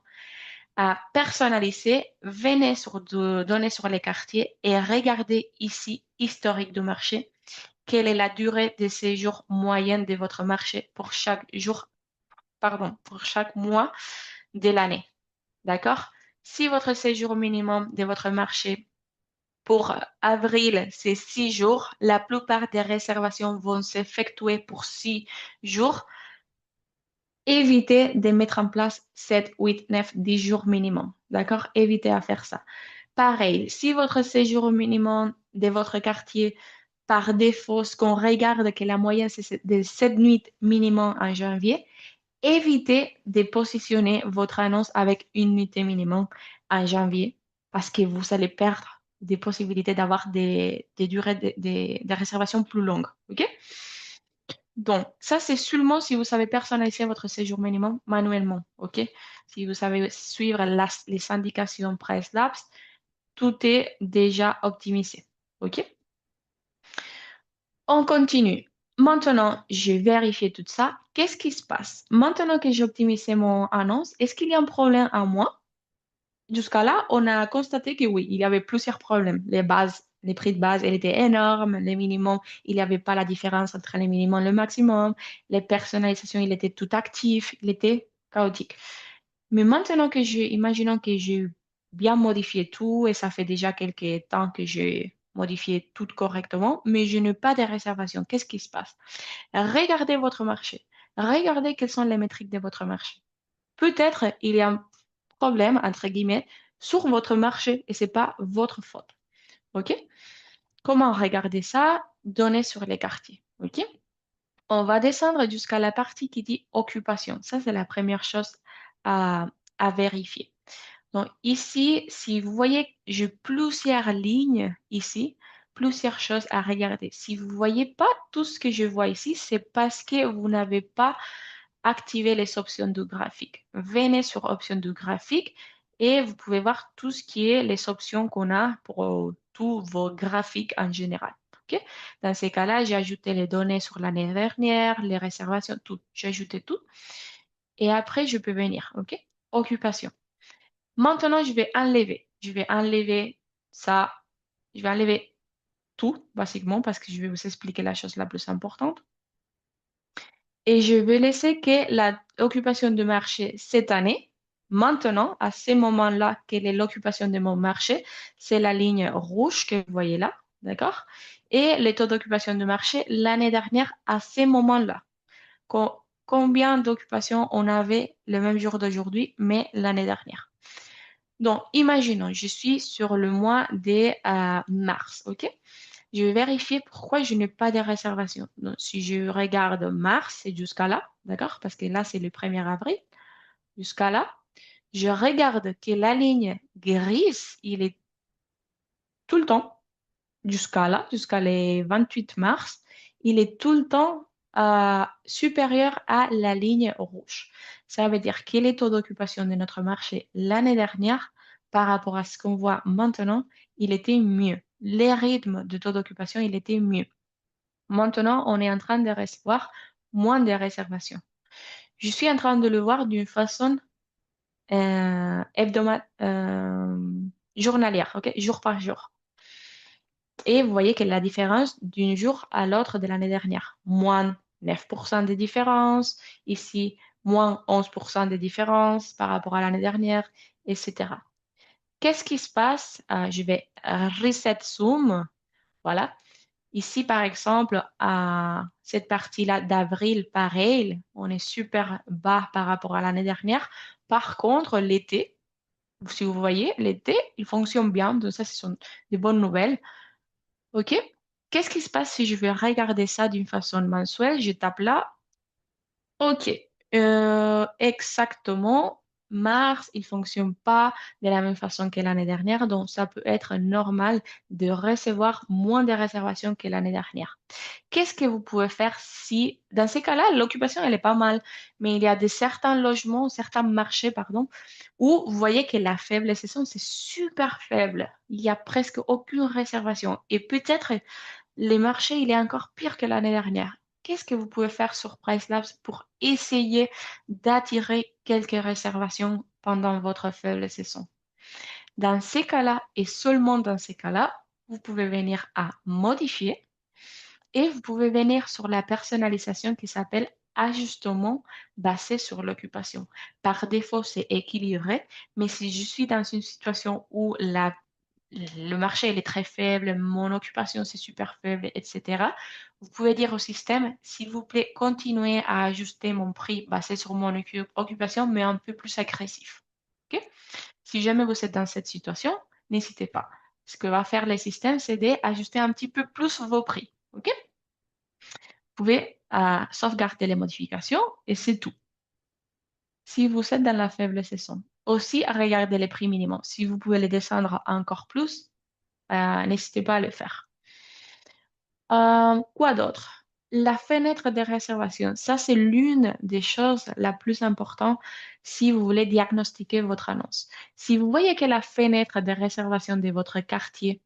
à personnaliser, venez sur données sur les quartiers et regardez ici, historique du marché, quelle est la durée de séjour moyenne de votre marché pour chaque jour, pardon, pour chaque mois de l'année. D'accord? Si votre séjour minimum de votre marché pour avril, c'est 6 jours, la plupart des réservations vont s'effectuer pour 6 jours. évitez de mettre en place 7, 8, 9, 10 jours minimum. D'accord? Évitez à faire ça. Pareil, si votre séjour minimum de votre quartier, par défaut, ce qu'on regarde que la moyenne, c'est de 7 nuits minimum en janvier, évitez de positionner votre annonce avec une nuitée minimum en janvier parce que vous allez perdre des possibilités d'avoir des durées de réservation plus longues. OK? Donc, ça, c'est seulement si vous savez personnaliser votre séjour minimum manuellement. OK? Si vous savez suivre les indications PriceLabs, tout est déjà optimisé. OK? On continue. Maintenant, j'ai vérifié tout ça. Qu'est-ce qui se passe? Maintenant que j'ai optimisé mon annonce, est-ce qu'il y a un problème à moi? Jusqu'à là, on a constaté que oui, il y avait plusieurs problèmes. Les bases, les prix de base, ils étaient énormes. Les minimums, il n'y avait pas la différence entre les minimums et le maximum. Les personnalisations, il était tout actif. Il était chaotique. Mais maintenant que imaginons que j'ai bien modifié tout et ça fait déjà quelques temps que j'ai modifié tout correctement, mais je n'ai pas de réservation. Qu'est-ce qui se passe? Regardez votre marché. Regardez quelles sont les métriques de votre marché. Peut-être il y a un problème, entre guillemets, sur votre marché et c'est pas votre faute. OK? Comment regarder ça? Données sur les quartiers. OK? On va descendre jusqu'à la partie qui dit occupation. Ça, c'est la première chose à, à vérifier. Donc ici, si vous voyez, j'ai plusieurs lignes ici, plusieurs choses à regarder. Si vous ne voyez pas tout ce que je vois ici, c'est parce que vous n'avez pas activé les options du graphique. Venez sur options du graphique et vous pouvez voir tout ce qui est les options qu'on a pour tous vos graphiques en général. OK? Dans ces cas-là, j'ai ajouté les données sur l'année dernière, les réservations, tout. J'ai ajouté tout. Et après, je peux venir. OK? Occupation. Maintenant, je vais enlever. Je vais enlever ça. Je vais enlever tout, basiquement, parce que je vais vous expliquer la chose la plus importante. Et je vais laisser que l'occupation de marché cette année, maintenant, à ce moment-là, quelle est l'occupation de mon marché? C'est la ligne rouge que vous voyez là, d'accord? Et les taux d'occupation de marché l'année dernière à ce moment-là. Combien d'occupations on avait le même jour d'aujourd'hui, mais l'année dernière? Donc, imaginons, je suis sur le mois de mars, OK? Je vais vérifier pourquoi je n'ai pas de réservation. Donc, si je regarde mars, c'est jusqu'à là, d'accord? Parce que là, c'est le 1er avril. Jusqu'à là, je regarde que la ligne grise, il est tout le temps, jusqu'à là, jusqu'à les 28 mars, il est tout le temps supérieur à la ligne rouge. Ça veut dire que les taux d'occupation de notre marché l'année dernière, par rapport à ce qu'on voit maintenant, il était mieux. Les rythmes de taux d'occupation, il était mieux. Maintenant, on est en train de recevoir moins de réservations. Je suis en train de le voir d'une façon journalière, ok, jour par jour. Et vous voyez quelle est la différence d'un jour à l'autre de l'année dernière. Moins 9% de différence, ici, moins 11% de différence par rapport à l'année dernière, etc. Qu'est-ce qui se passe? Je vais reset zoom. Voilà. Ici, par exemple, à cette partie-là d'avril, pareil, on est super bas par rapport à l'année dernière. Par contre, l'été, si vous voyez, l'été, il fonctionne bien. Donc ça, ce sont des bonnes nouvelles. OK? Qu'est-ce qui se passe si je vais regarder ça d'une façon mensuelle? Je tape là. OK. Exactement. Mars, il fonctionne pas de la même façon que l'année dernière, donc ça peut être normal de recevoir moins de réservations que l'année dernière. Qu'est-ce que vous pouvez faire si, dans ces cas-là, l'occupation, elle est pas mal, mais il y a certains logements, certains marchés, pardon, où vous voyez que la faible saison, c'est super faible. Il y a presque aucune réservation. Et peut-être les marchés, il est encore pire que l'année dernière. Qu'est-ce que vous pouvez faire sur PriceLabs pour essayer d'attirer quelques réservations pendant votre faible saison? Dans ces cas-là, et seulement dans ces cas-là, vous pouvez venir à modifier et vous pouvez venir sur la personnalisation qui s'appelle ajustement basé sur l'occupation. Par défaut, c'est équilibré, mais si je suis dans une situation où le marché il est très faible, mon occupation c'est super faible, etc. Vous pouvez dire au système, s'il vous plaît, continuez à ajuster mon prix basé sur mon occupation, mais un peu plus agressif. OK? Si jamais vous êtes dans cette situation, n'hésitez pas. Ce que va faire le système, c'est d'ajuster un petit peu plus vos prix. OK? Vous pouvez sauvegarder les modifications et c'est tout. Si vous êtes dans la faible saison, aussi regardez les prix minimums. Si vous pouvez les descendre encore plus, n'hésitez pas à le faire. Quoi d'autre? La fenêtre de réservation. Ça, c'est l'une des choses la plus importantes si vous voulez diagnostiquer votre annonce. Si vous voyez que la fenêtre de réservation de votre quartier,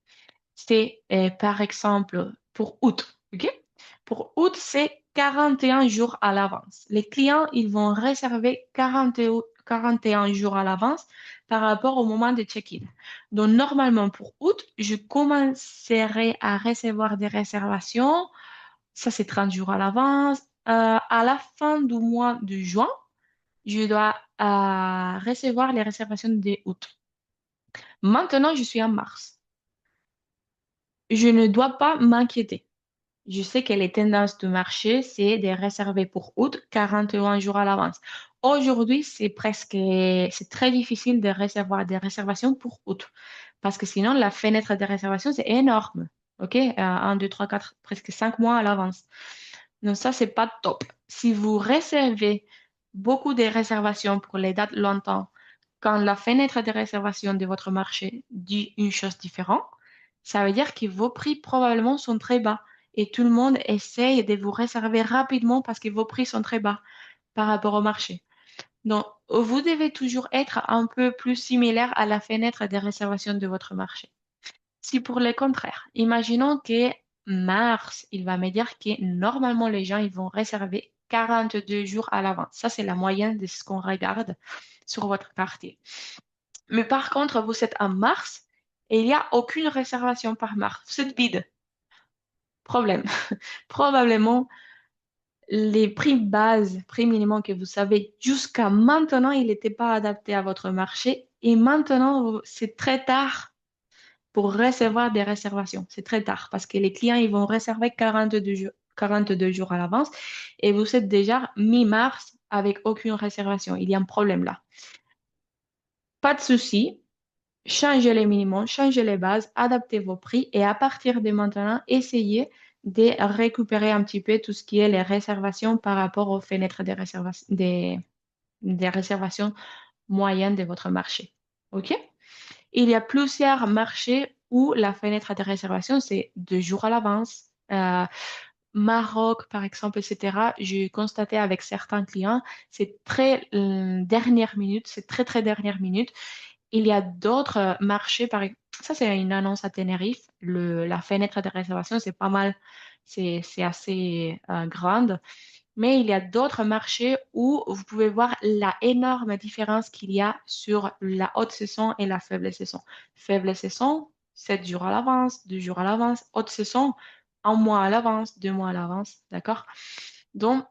c'est par exemple pour août, OK? Pour août, c'est 41 jours à l'avance. Les clients, ils vont réserver 41 jours à l'avance par rapport au moment de check-in. Donc, normalement, pour août, je commencerai à recevoir des réservations. Ça, c'est 30 jours à l'avance. À la fin du mois de juin, je dois recevoir les réservations de août. Maintenant, je suis en mars. Je ne dois pas m'inquiéter. Je sais que les tendances du marché, c'est de réserver pour août 41 jours à l'avance. Aujourd'hui, c'est très difficile de recevoir des réservations pour août parce que sinon, la fenêtre de réservation, c'est énorme. OK? 1, 2, 3, 4, presque 5 mois à l'avance. Donc ça, c'est pas top. Si vous réservez beaucoup de réservations pour les dates longtemps, quand la fenêtre de réservation de votre marché dit une chose différente, ça veut dire que vos prix probablement sont très bas et tout le monde essaye de vous réserver rapidement parce que vos prix sont très bas par rapport au marché. Donc, vous devez toujours être un peu plus similaire à la fenêtre de réservation de votre marché. Si pour le contraire, imaginons que mars, il va me dire que normalement les gens ils vont réserver 42 jours à l'avance. Ça, c'est la moyenne de ce qu'on regarde sur votre quartier. Mais par contre, vous êtes en mars et il n'y a aucune réservation par mars. Vous êtes vide. Problème. Probablement, les prix base, prix minimum que vous savez jusqu'à maintenant, il n'était pas adapté à votre marché. Et maintenant, c'est très tard pour recevoir des réservations. C'est très tard parce que les clients, ils vont réserver 42 jours à l'avance et vous êtes déjà mi-mars avec aucune réservation. Il y a un problème là. Pas de souci. Changez les minimums, changez les bases, adaptez vos prix et à partir de maintenant, essayez de récupérer un petit peu tout ce qui est les réservations par rapport aux fenêtres des réservations moyennes de votre marché. OK? Il y a plusieurs marchés où la fenêtre de réservation, c'est 2 jours à l'avance. Maroc, par exemple, etc. J'ai constaté avec certains clients, c'est très dernière minute, c'est très, très dernière minute. Il y a d'autres marchés, ça c'est une annonce à Tenerife. La fenêtre de réservation, c'est pas mal, c'est assez grande. Mais il y a d'autres marchés où vous pouvez voir la énorme différence qu'il y a sur la haute saison et la faible saison. Faible saison, 7 jours à l'avance, 2 jours à l'avance. Haute saison, 1 mois à l'avance, 2 mois à l'avance. D'accord? Donc,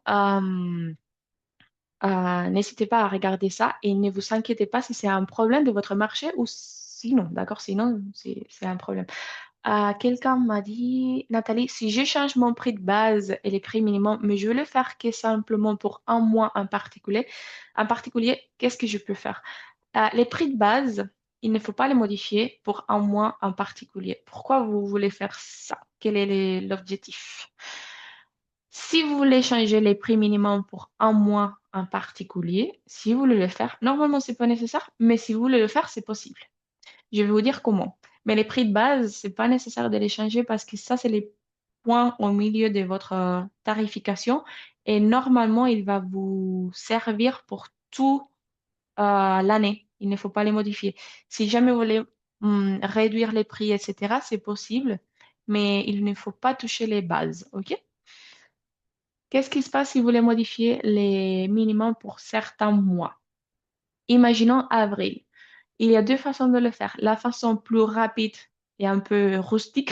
n'hésitez pas à regarder ça et ne vous inquiétez pas si c'est un problème de votre marché ou sinon, d'accord? Sinon, c'est un problème. Quelqu'un m'a dit, Nathalie, si je change mon prix de base et les prix minimum, mais je veux le faire que simplement pour un mois en particulier, qu'est-ce que je peux faire? Les prix de base, il ne faut pas les modifier pour un mois en particulier. Pourquoi vous voulez faire ça? Quel est l'objectif? Si vous voulez changer les prix minimum pour un mois en particulier, si vous voulez le faire, normalement, c'est pas nécessaire, mais si vous voulez le faire, c'est possible. Je vais vous dire comment. Mais les prix de base, c'est pas nécessaire de les changer parce que ça, c'est les points au milieu de votre tarification et normalement, il va vous servir pour tout l'année. Il ne faut pas les modifier. Si jamais vous voulez réduire les prix, etc., c'est possible, mais il ne faut pas toucher les bases, OK? Qu'est-ce qui se passe si vous voulez modifier les minimums pour certains mois? Imaginons avril. Il y a deux façons de le faire. La façon plus rapide et un peu rustique,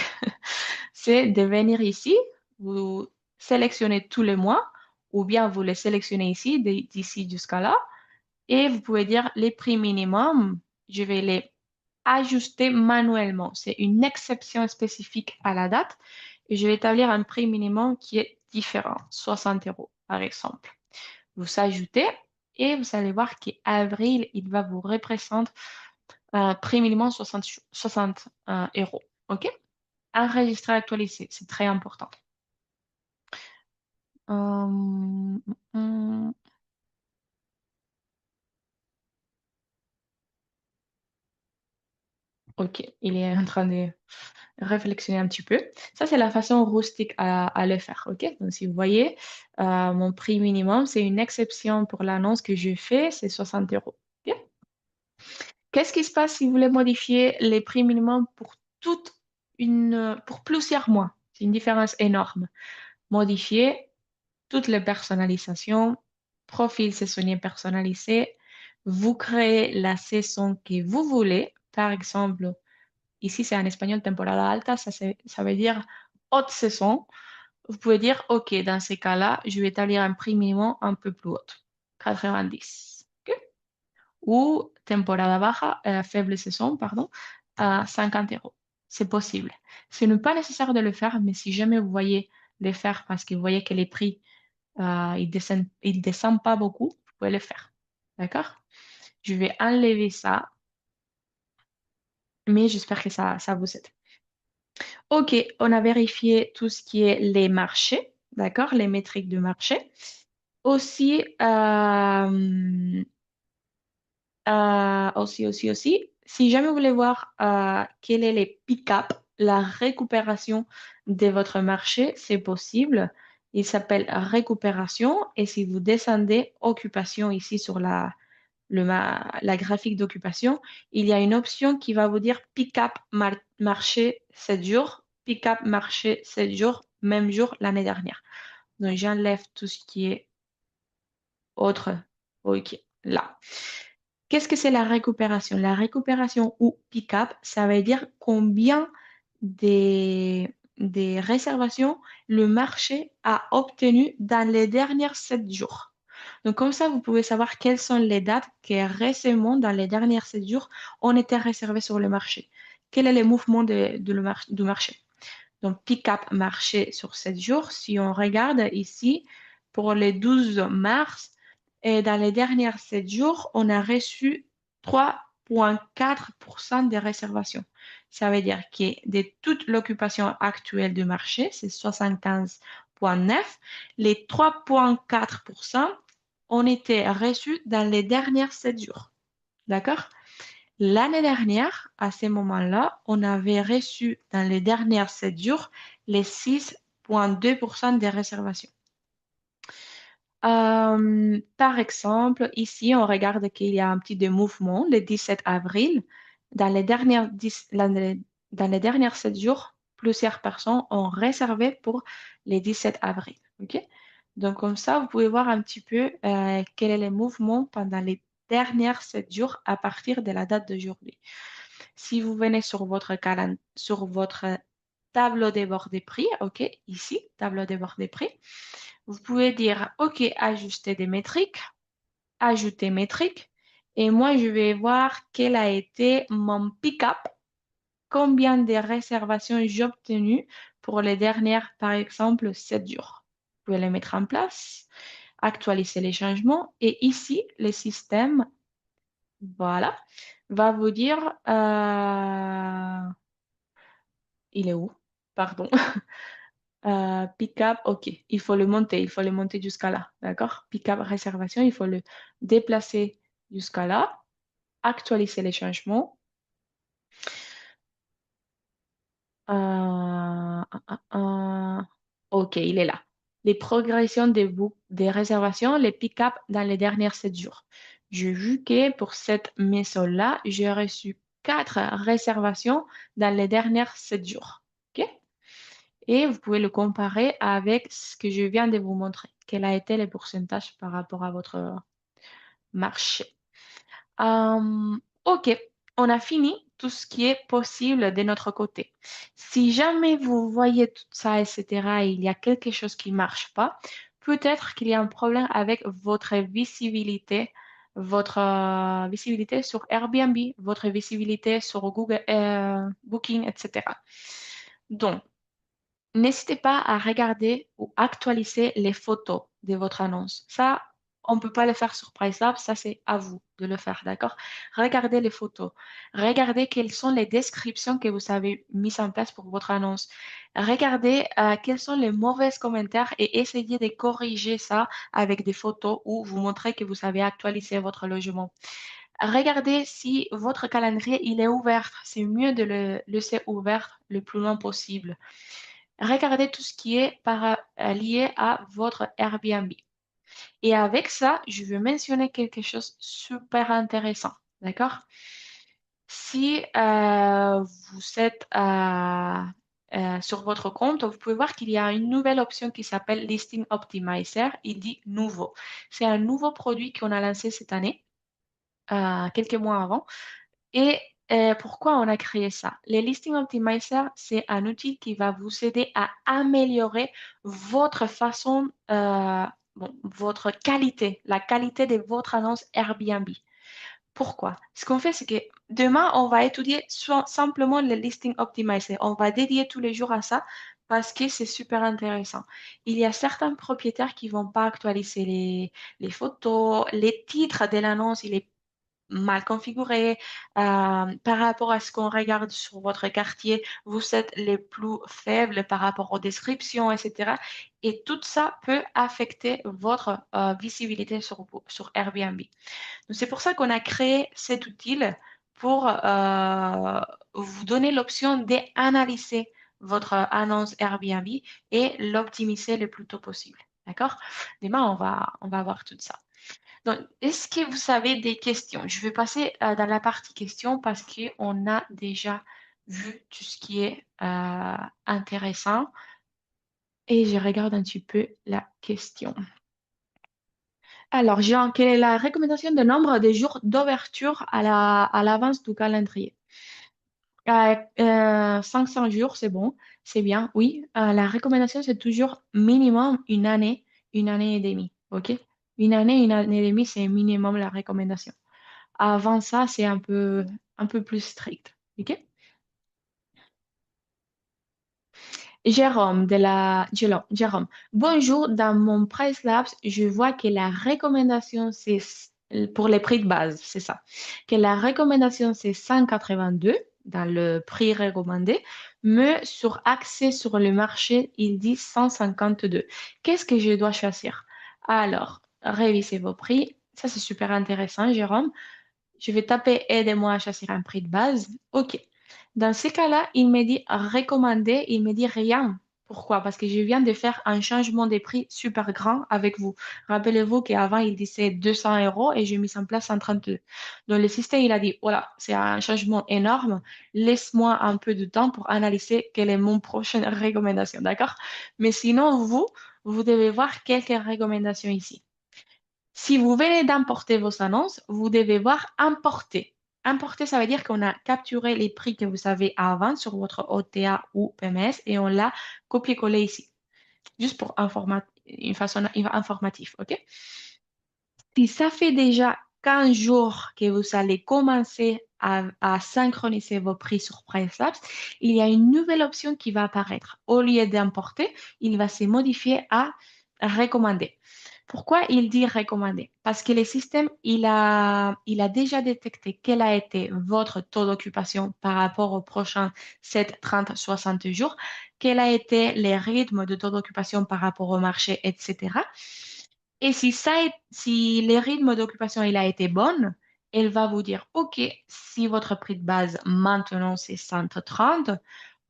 c'est de venir ici, vous sélectionnez tous les mois, ou bien vous les sélectionnez ici, d'ici jusqu'à là, et vous pouvez dire les prix minimum, je vais les ajuster manuellement. C'est une exception spécifique à la date. Et je vais établir un prix minimum qui est différent, 60 euros par exemple. Vous ajoutez et vous allez voir qu'avril, il va vous représenter un prix minimum 60 euros. OK? Enregistrer, actualiser, c'est très important. Hum, hum, OK, il est en train de réflexionner un petit peu. Ça, c'est la façon rustique à le faire. OK? Donc, si vous voyez, mon prix minimum, c'est une exception pour l'annonce que je fais, c'est 60 euros. OK? Qu'est-ce qui se passe si vous voulez modifier les prix minimums pour plusieurs mois? C'est une différence énorme. Modifier toutes les personnalisations, profil saisonnier personnalisé, vous créez la saison que vous voulez. Par exemple, ici c'est en espagnol temporada alta, ça veut dire haute saison. Vous pouvez dire, OK, dans ces cas-là, je vais établir un prix minimum un peu plus haut, 90. OK? Ou temporada baja, faible saison, pardon, à 50 euros. C'est possible. Ce n'est pas nécessaire de le faire, mais si jamais vous voyez le faire parce que vous voyez que les prix ils descendent pas beaucoup, vous pouvez le faire. D'accord? Je vais enlever ça, mais j'espère que ça vous aide. OK, on a vérifié tout ce qui est les marchés, d'accord? Les métriques de marché. Aussi, aussi, si jamais vous voulez voir quel est les pick-up, la récupération de votre marché, c'est possible. Il s'appelle récupération et si vous descendez occupation ici sur la graphique d'occupation, il y a une option qui va vous dire pick-up marché 7 jours, pick-up marché 7 jours, même jour l'année dernière. Donc j'enlève tout ce qui est autre. OK, là. Qu'est-ce que c'est la récupération? La récupération ou pick-up, ça veut dire combien des réservations le marché a obtenu dans les derniers 7 jours. Donc comme ça, vous pouvez savoir quelles sont les dates qui récemment, dans les derniers 7 jours, ont été réservées sur le marché. Quel est le mouvement du marché? Donc pick-up marché sur 7 jours. Si on regarde ici, pour le 12 mars, et dans les derniers 7 jours, on a reçu 3,4% des réservations. Ça veut dire que de toute l'occupation actuelle du marché, c'est 75,9, les 3,4% ont été reçus dans les derniers 7 jours. D'accord? L'année dernière, à ce moment-là, on avait reçu dans les derniers 7 jours les 6,2% des réservations. Par exemple, ici, on regarde qu'il y a un petit de mouvement le 17 avril. Dans les dans les derniers 7 jours, plusieurs personnes ont réservé pour le 17 avril. OK? Donc, comme ça, vous pouvez voir un petit peu quel est le mouvement pendant les derniers 7 jours à partir de la date d'aujourd'hui. Si vous venez sur votre tableau de bord des prix, OK, ici, tableau de bord des prix, vous pouvez dire, OK, ajuster des métriques, ajouter métriques, et moi, je vais voir quel a été mon pick-up, combien de réservations j'ai obtenues pour les dernières, par exemple, 7 jours. Vous pouvez les mettre en place, actualiser les changements, et ici, le système, voilà, va vous dire, il est où? Pardon. Pick-up, ok, il faut le monter jusqu'à là, d'accord? Pick-up réservation, il faut le déplacer jusqu'à là, actualiser les changements. Ok, il est là. Les progressions des réservations, les pick-up dans les dernières 7 jours. J'ai vu que pour cette maison-là, j'ai reçu 4 réservations dans les dernières 7 jours. Ok? Et vous pouvez le comparer avec ce que je viens de vous montrer. Quel a été le pourcentage par rapport à votre marché. OK, on a fini tout ce qui est possible de notre côté. Si jamais vous voyez tout ça, etc., et il y a quelque chose qui ne marche pas, peut-être qu'il y a un problème avec votre visibilité votre visibilité sur Airbnb, votre visibilité sur Google Booking, etc. Donc, n'hésitez pas à regarder ou actualiser les photos de votre annonce. Ça, on ne peut pas le faire sur PriceLab, ça c'est à vous de le faire, d'accord? Regardez les photos. Regardez quelles sont les descriptions que vous avez mises en place pour votre annonce. Regardez quels sont les mauvais commentaires et essayez de corriger ça avec des photos où vous montrez que vous avez actualisé votre logement. Regardez si votre calendrier il est ouvert. C'est mieux de le laisser ouvert le plus long possible. Regardez tout ce qui est lié à votre Airbnb. Et avec ça, je veux mentionner quelque chose de super intéressant. D'accord? Si vous êtes sur votre compte, vous pouvez voir qu'il y a une nouvelle option qui s'appelle Listing Optimizer. Il dit nouveau. C'est un nouveau produit qu'on a lancé cette année, quelques mois avant. Et pourquoi on a créé ça? Les Listing Optimizer, c'est un outil qui va vous aider à améliorer votre façon, votre qualité, la qualité de votre annonce Airbnb. Pourquoi? Ce qu'on fait, c'est que demain, on va étudier simplement le Listing Optimizer. On va dédier tous les jours à ça parce que c'est super intéressant. Il y a certains propriétaires qui vont pas actualiser les photos, les titres de l'annonce, il est mal configuré. Par rapport à ce qu'on regarde sur votre quartier, vous êtes les plus faibles par rapport aux descriptions, etc. Et tout ça peut affecter votre visibilité sur Airbnb. Donc, c'est pour ça qu'on a créé cet outil pour vous donner l'option d'analyser votre annonce Airbnb et l'optimiser le plus tôt possible. D'accord? Demain, on va voir tout ça. Donc, est-ce que vous avez des questions? Je vais passer dans la partie questions parce qu'on a déjà vu tout ce qui est intéressant et je regarde un petit peu la question. Alors, Jean, quelle est la recommandation de nombre de jours d'ouverture à l'avance du calendrier? 500 jours, c'est bon, c'est bien, oui. La recommandation, c'est toujours minimum une année et demie, OK? Une année et demie, c'est minimum la recommandation. Avant ça, c'est un peu plus strict, OK? Jérôme, bonjour. Dans mon Price Labs, je vois que la recommandation, c'est pour les prix de base, c'est ça. Que la recommandation, c'est 182 dans le prix recommandé, mais sur accès sur le marché, il dit 152. Qu'est-ce que je dois choisir? Alors, révisez vos prix. Ça, c'est super intéressant, Jérôme. Je vais taper aidez-moi à choisir un prix de base. OK. Dans ce cas-là, il me dit recommander, il me dit rien. Pourquoi? Parce que je viens de faire un changement de prix super grand avec vous. Rappelez-vous qu'avant, il disait 200 euros et j'ai mis en place 132. Donc, le système, il a dit, voilà, c'est un changement énorme. Laisse-moi un peu de temps pour analyser quelle est mon prochaine recommandation. D'accord? Mais sinon, vous devez voir quelques recommandations ici. Si vous venez d'importer vos annonces, vous devez voir importer. Importer, ça veut dire qu'on a capturé les prix que vous avez avant sur votre OTA ou PMS et on l'a copié-collé ici, juste pour une façon informative, OK? Si ça fait déjà 15 jours que vous allez commencer à synchroniser vos prix sur PriceLabs, il y a une nouvelle option qui va apparaître. Au lieu d'importer, il va se modifier à recommander. Pourquoi il dit recommander? Parce que le système, il a déjà détecté quel a été votre taux d'occupation par rapport aux prochains 7, 30, 60 jours, quel a été les rythmes de taux d'occupation par rapport au marché, etc. Et si le rythme d'occupation il a été bon, elle va vous dire, OK, si votre prix de base maintenant c'est 130,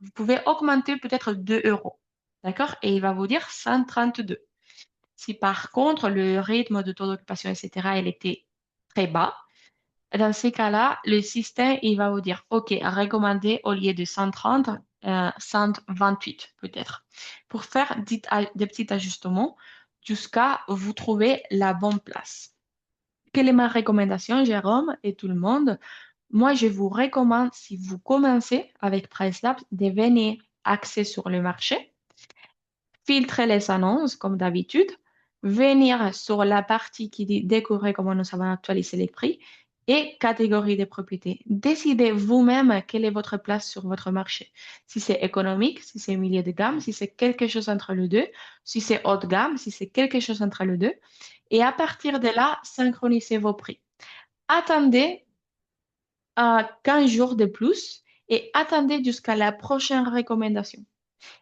vous pouvez augmenter peut-être 2 euros. D'accord? Et il va vous dire 132. Si par contre le rythme de taux d'occupation, etc., il était très bas, dans ces cas-là, le système, il va vous dire, OK, recommander au lieu de 130, 128 peut-être, pour faire des petits ajustements jusqu'à vous trouver la bonne place. Quelle est ma recommandation, Jérôme et tout le monde? Moi, je vous recommande, si vous commencez avec PriceLabs, de venir axer sur le marché, filtrer les annonces comme d'habitude, venir sur la partie qui dit découvrir comment nous avons actualisé les prix et catégorie des propriétés. Décidez vous-même quelle est votre place sur votre marché. Si c'est économique, si c'est milieu de gamme, si c'est quelque chose entre les deux, si c'est haut de gamme, si c'est quelque chose entre les deux. Et à partir de là, synchronisez vos prix. Attendez 15 jours de plus et attendez jusqu'à la prochaine recommandation.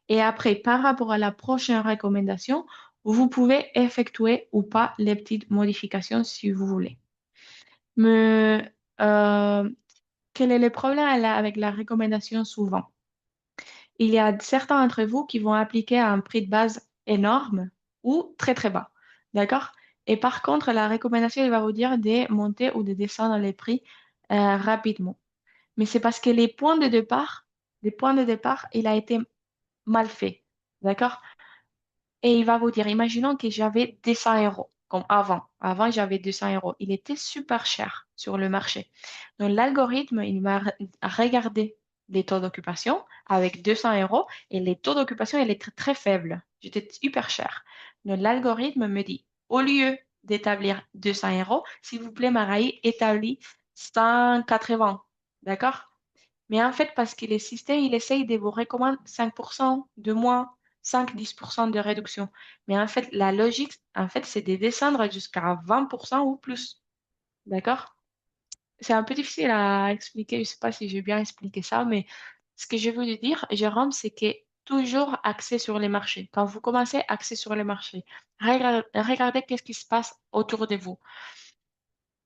Et après, par rapport à la prochaine recommandation, vous pouvez effectuer ou pas les petites modifications si vous voulez. Mais quel est le problème avec la recommandation souvent? Il y a certains d'entre vous qui vont appliquer un prix de base énorme ou très très bas. D'accord? Et par contre, la recommandation, elle va vous dire de monter ou de descendre les prix rapidement. Mais c'est parce que les points de départ, il a été mal fait. D'accord? Et il va vous dire, imaginons que j'avais 200 euros, comme avant. Avant, j'avais 200 euros. Il était super cher sur le marché. Donc, l'algorithme, il m'a regardé les taux d'occupation avec 200 euros et les taux d'occupation, il est très, très faible. J'étais hyper cher. Donc, l'algorithme me dit, au lieu d'établir 200 euros, s'il vous plaît, Marie, établis 180. D'accord? Mais en fait, parce que le système, il essaye de vous recommander 5% de moins, 5-10% de réduction. Mais en fait, la logique, en fait, c'est de descendre jusqu'à 20% ou plus. D'accord? C'est un peu difficile à expliquer. Je ne sais pas si j'ai bien expliqué ça, mais ce que je veux dire, Jérôme, c'est que toujours axé sur les marchés. Quand vous commencez axé sur les marchés, regardez qu'est-ce qui se passe autour de vous.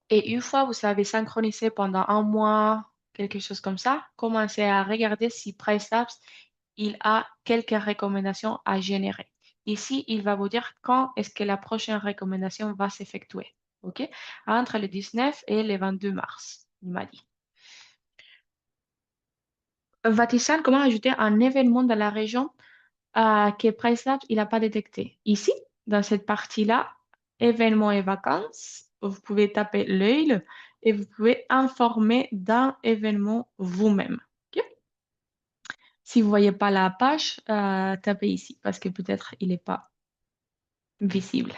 Et une fois vous avez synchronisé pendant un mois, quelque chose comme ça, commencez à regarder si PriceLabs, il a quelques recommandations à générer. Ici, il va vous dire quand est-ce que la prochaine recommandation va s'effectuer. OK? Entre le 19 et le 22 mars, il m'a dit. Vatisan, comment ajouter un événement dans la région que PriceLabs, il n'a pas détecté? Ici, dans cette partie-là, événements et vacances, vous pouvez taper l'œil et vous pouvez informer d'un événement vous-même. OK. Si vous ne voyez pas la page, tapez ici parce que peut-être il n'est pas visible.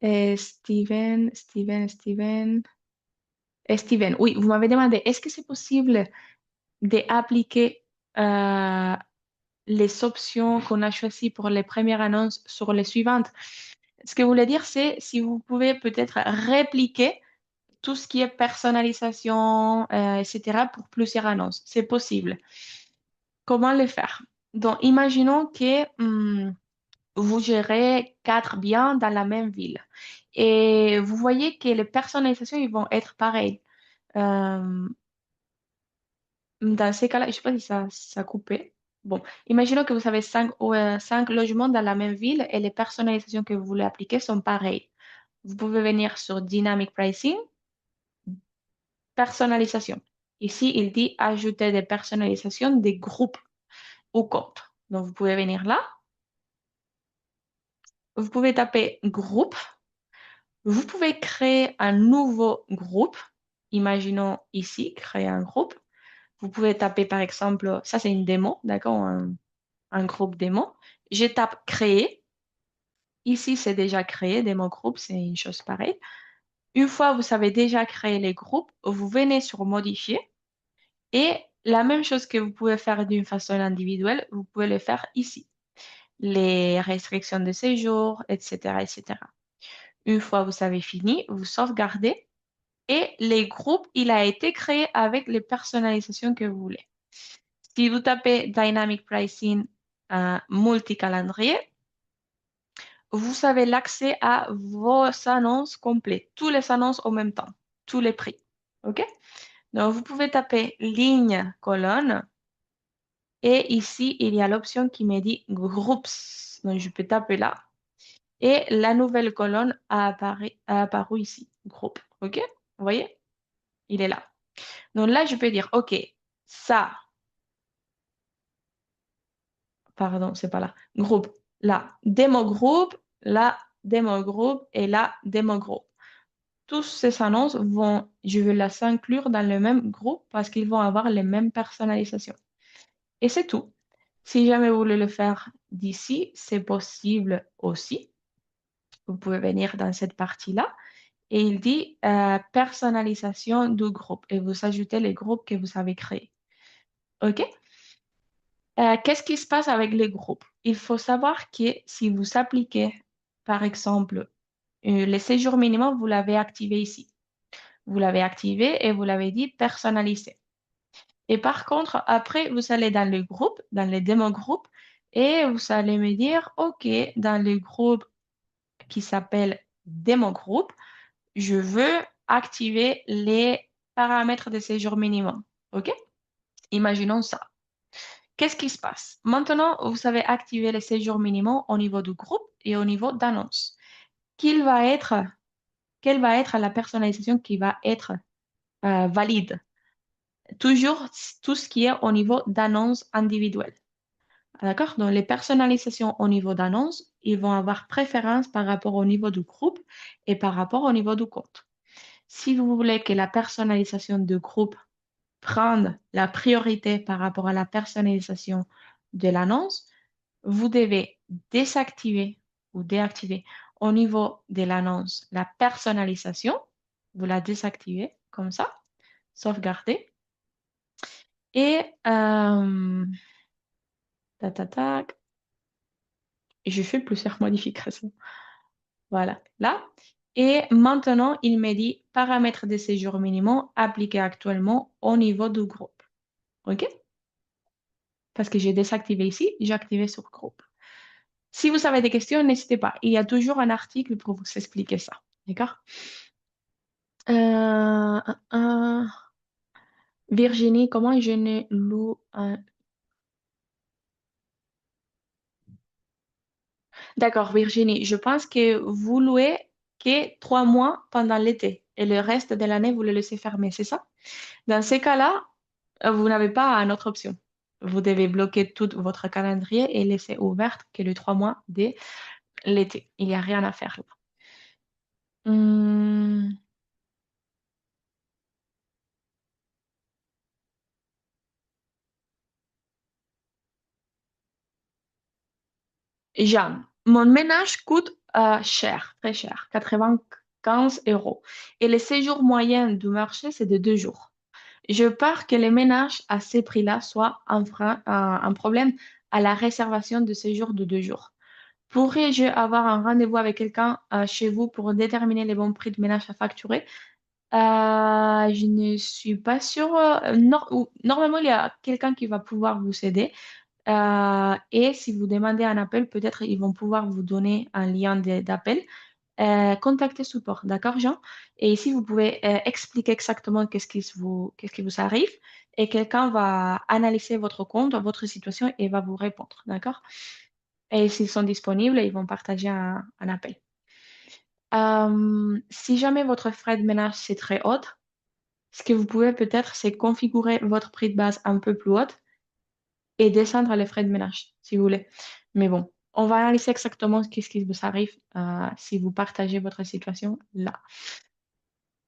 Et Steven, oui, vous m'avez demandé, est-ce que c'est possible d'appliquer euh, les options qu'on a choisies pour les premières annonces sur les suivantes? Ce que vous voulez dire, c'est si vous pouvez peut-être répliquer tout ce qui est personnalisation, etc., pour plusieurs annonces. C'est possible. Comment le faire? Donc, imaginons que vous gérez 4 biens dans la même ville et vous voyez que les personnalisations ils vont être pareilles. Euh, Dans ces cas-là, je ne sais pas si ça a coupé. Bon, imaginons que vous avez 5 logements dans la même ville et les personnalisations que vous voulez appliquer sont pareilles. Vous pouvez venir sur Dynamic Pricing, personnalisation. Ici, il dit ajouter des personnalisations des groupes ou comptes. Donc, vous pouvez venir là. Vous pouvez taper groupe. Vous pouvez créer un nouveau groupe. Imaginons ici, créer un groupe. Vous pouvez taper par exemple, ça c'est une démo, d'accord, un groupe démo. Je tape créer. Ici, c'est déjà créé, démo groupe, c'est une chose pareille. Une fois vous avez déjà créé les groupes, vous venez sur modifier et la même chose que vous pouvez faire d'une façon individuelle, vous pouvez le faire ici. Les restrictions de séjour, etc., etc. Une fois vous avez fini, vous sauvegardez et les groupes, il a été créé avec les personnalisations que vous voulez. Si vous tapez Dynamic Pricing multi-calendrier, vous avez l'accès à vos annonces complètes, toutes les annonces en même temps, tous les prix. OK? Donc, vous pouvez taper ligne, colonne, et ici, il y a l'option qui me dit groups. Donc, je peux taper là. Et la nouvelle colonne a apparu ici, groupe. OK? Vous voyez? Il est là. Donc là, je peux dire, OK, ça, pardon, c'est pas là, groupe, là, démo groupe et là, démo groupe. toutes ces annonces je vais les inclure dans le même groupe parce qu'ils vont avoir les mêmes personnalisations. Et c'est tout. Si jamais vous voulez le faire d'ici, c'est possible aussi. Vous pouvez venir dans cette partie-là. Et il dit personnalisation du groupe et vous ajoutez les groupes que vous avez créés. OK? Qu'est-ce qui se passe avec les groupes? Il faut savoir que si vous appliquez, par exemple, le séjour minimum, vous l'avez activé ici. Vous l'avez activé et vous l'avez dit personnalisé. Et par contre, après, vous allez dans le groupe, dans les démo groupes, et vous allez me dire, OK, dans le groupe qui s'appelle démo groupe, je veux activer les paramètres de séjour minimum. OK? Imaginons ça. Qu'est-ce qui se passe? Maintenant, vous savez activer les séjours minimum au niveau du groupe et au niveau d'annonce. Quelle va être, quelle va être la personnalisation qui va être valide? Toujours tout ce qui est au niveau d'annonce individuelle. D'accord? Donc, les personnalisations au niveau d'annonce, ils vont avoir préférence par rapport au niveau du groupe et par rapport au niveau du compte. Si vous voulez que la personnalisation du groupe prenne la priorité par rapport à la personnalisation de l'annonce, vous devez désactiver ou déactiver au niveau de l'annonce la personnalisation. Vous la désactivez comme ça, sauvegarder. Et tac, tac, tac, je fais plusieurs modifications. Voilà, là. Et maintenant, il me dit paramètres de séjour minimum appliqués actuellement au niveau du groupe. OK? Parce que j'ai désactivé ici, j'ai activé sur groupe. Si vous avez des questions, n'hésitez pas. Il y a toujours un article pour vous expliquer ça. D'accord? Euh, euh, Virginie, comment je ne loue un... D'accord, Virginie, je pense que vous louez que 3 mois pendant l'été et le reste de l'année, vous le laissez fermer, c'est ça? Dans ces cas-là, vous n'avez pas une autre option. Vous devez bloquer tout votre calendrier et laisser ouvert que les 3 mois de l'été. Il n'y a rien à faire là. Hum, Jeanne, mon ménage coûte cher, très cher, 95 euros. Et le séjour moyen du marché, c'est de 2 jours. Je peur que les ménages à ces prix-là soient un problème à la réservation de séjour de 2 jours. Pourrais-je avoir un rendez-vous avec quelqu'un chez vous pour déterminer les bons prix de ménage à facturer? Je ne suis pas sûre. Normalement, il y a quelqu'un qui va pouvoir vous aider. Et si vous demandez un appel, peut-être ils vont pouvoir vous donner un lien d'appel. Contactez support, d'accord, Jean? Et ici, vous pouvez expliquer exactement qu'est-ce qui vous arrive et quelqu'un va analyser votre compte, votre situation et va vous répondre, d'accord? Et s'ils sont disponibles, ils vont partager un appel. Si jamais votre frais de ménage c'est très haut, ce que vous pouvez peut-être, c'est configurer votre prix de base un peu plus haut et descendre les frais de ménage, si vous voulez. Mais bon, on va analyser exactement qu'est-ce qui vous arrive si vous partagez votre situation là.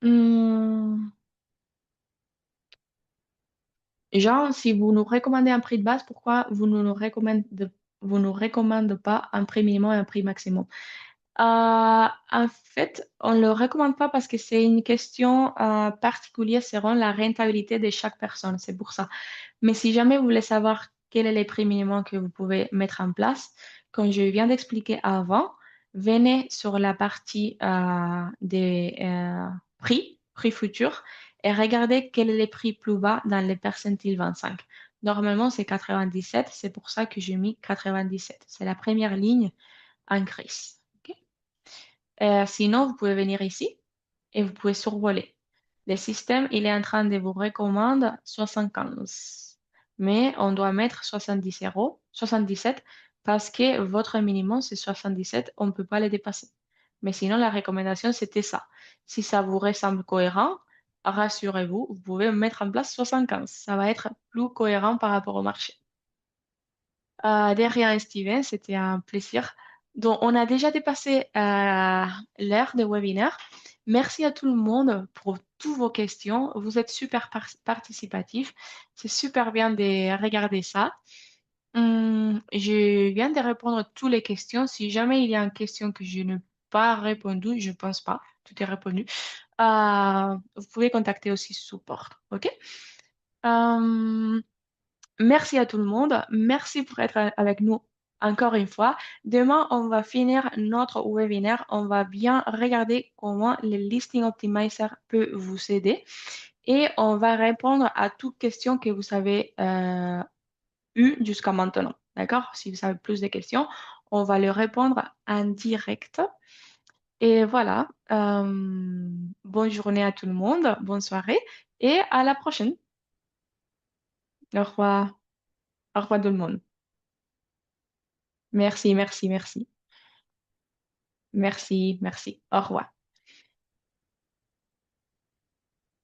Hum, Genre, si vous nous recommandez un prix de base, pourquoi vous nous recommandez pas un prix minimum et un prix maximum? En fait, on ne le recommande pas parce que c'est une question particulière selon la rentabilité de chaque personne. C'est pour ça. Mais si jamais vous voulez savoir quel est le prix minimum que vous pouvez mettre en place, comme je viens d'expliquer avant, venez sur la partie des prix futurs, et regardez quel est le prix plus bas dans les percentiles 25. Normalement, c'est 97, c'est pour ça que j'ai mis 97. C'est la première ligne en gris. OK? Sinon, vous pouvez venir ici et vous pouvez survoler. Le système, il est en train de vous recommander 75. Mais on doit mettre 70 euros, 77 parce que votre minimum, c'est 77. On ne peut pas le dépasser. Mais sinon, la recommandation, c'était ça. Si ça vous ressemble cohérent, rassurez-vous, vous pouvez mettre en place 75. Ça va être plus cohérent par rapport au marché. Derrière Steven, c'était un plaisir. Donc, on a déjà dépassé l'heure des webinaires. Merci à tout le monde pour toutes vos questions. Vous êtes super participatifs. C'est super bien de regarder ça. Je viens de répondre à toutes les questions. Si jamais il y a une question que je n'ai pas répondu, je ne pense pas, tout est répondu. Vous pouvez contacter aussi support. OK? Euh, Merci à tout le monde. Merci pour être avec nous encore une fois. Demain, on va finir notre webinaire. On va bien regarder comment le Listing Optimizer peut vous aider et on va répondre à toutes questions que vous avez eues jusqu'à maintenant. D'accord? Si vous avez plus de questions, on va les répondre en direct. Et voilà. Bonne journée à tout le monde. Bonne soirée et à la prochaine. Au revoir. Au revoir tout le monde. Merci, merci, merci. Merci, merci. Au revoir.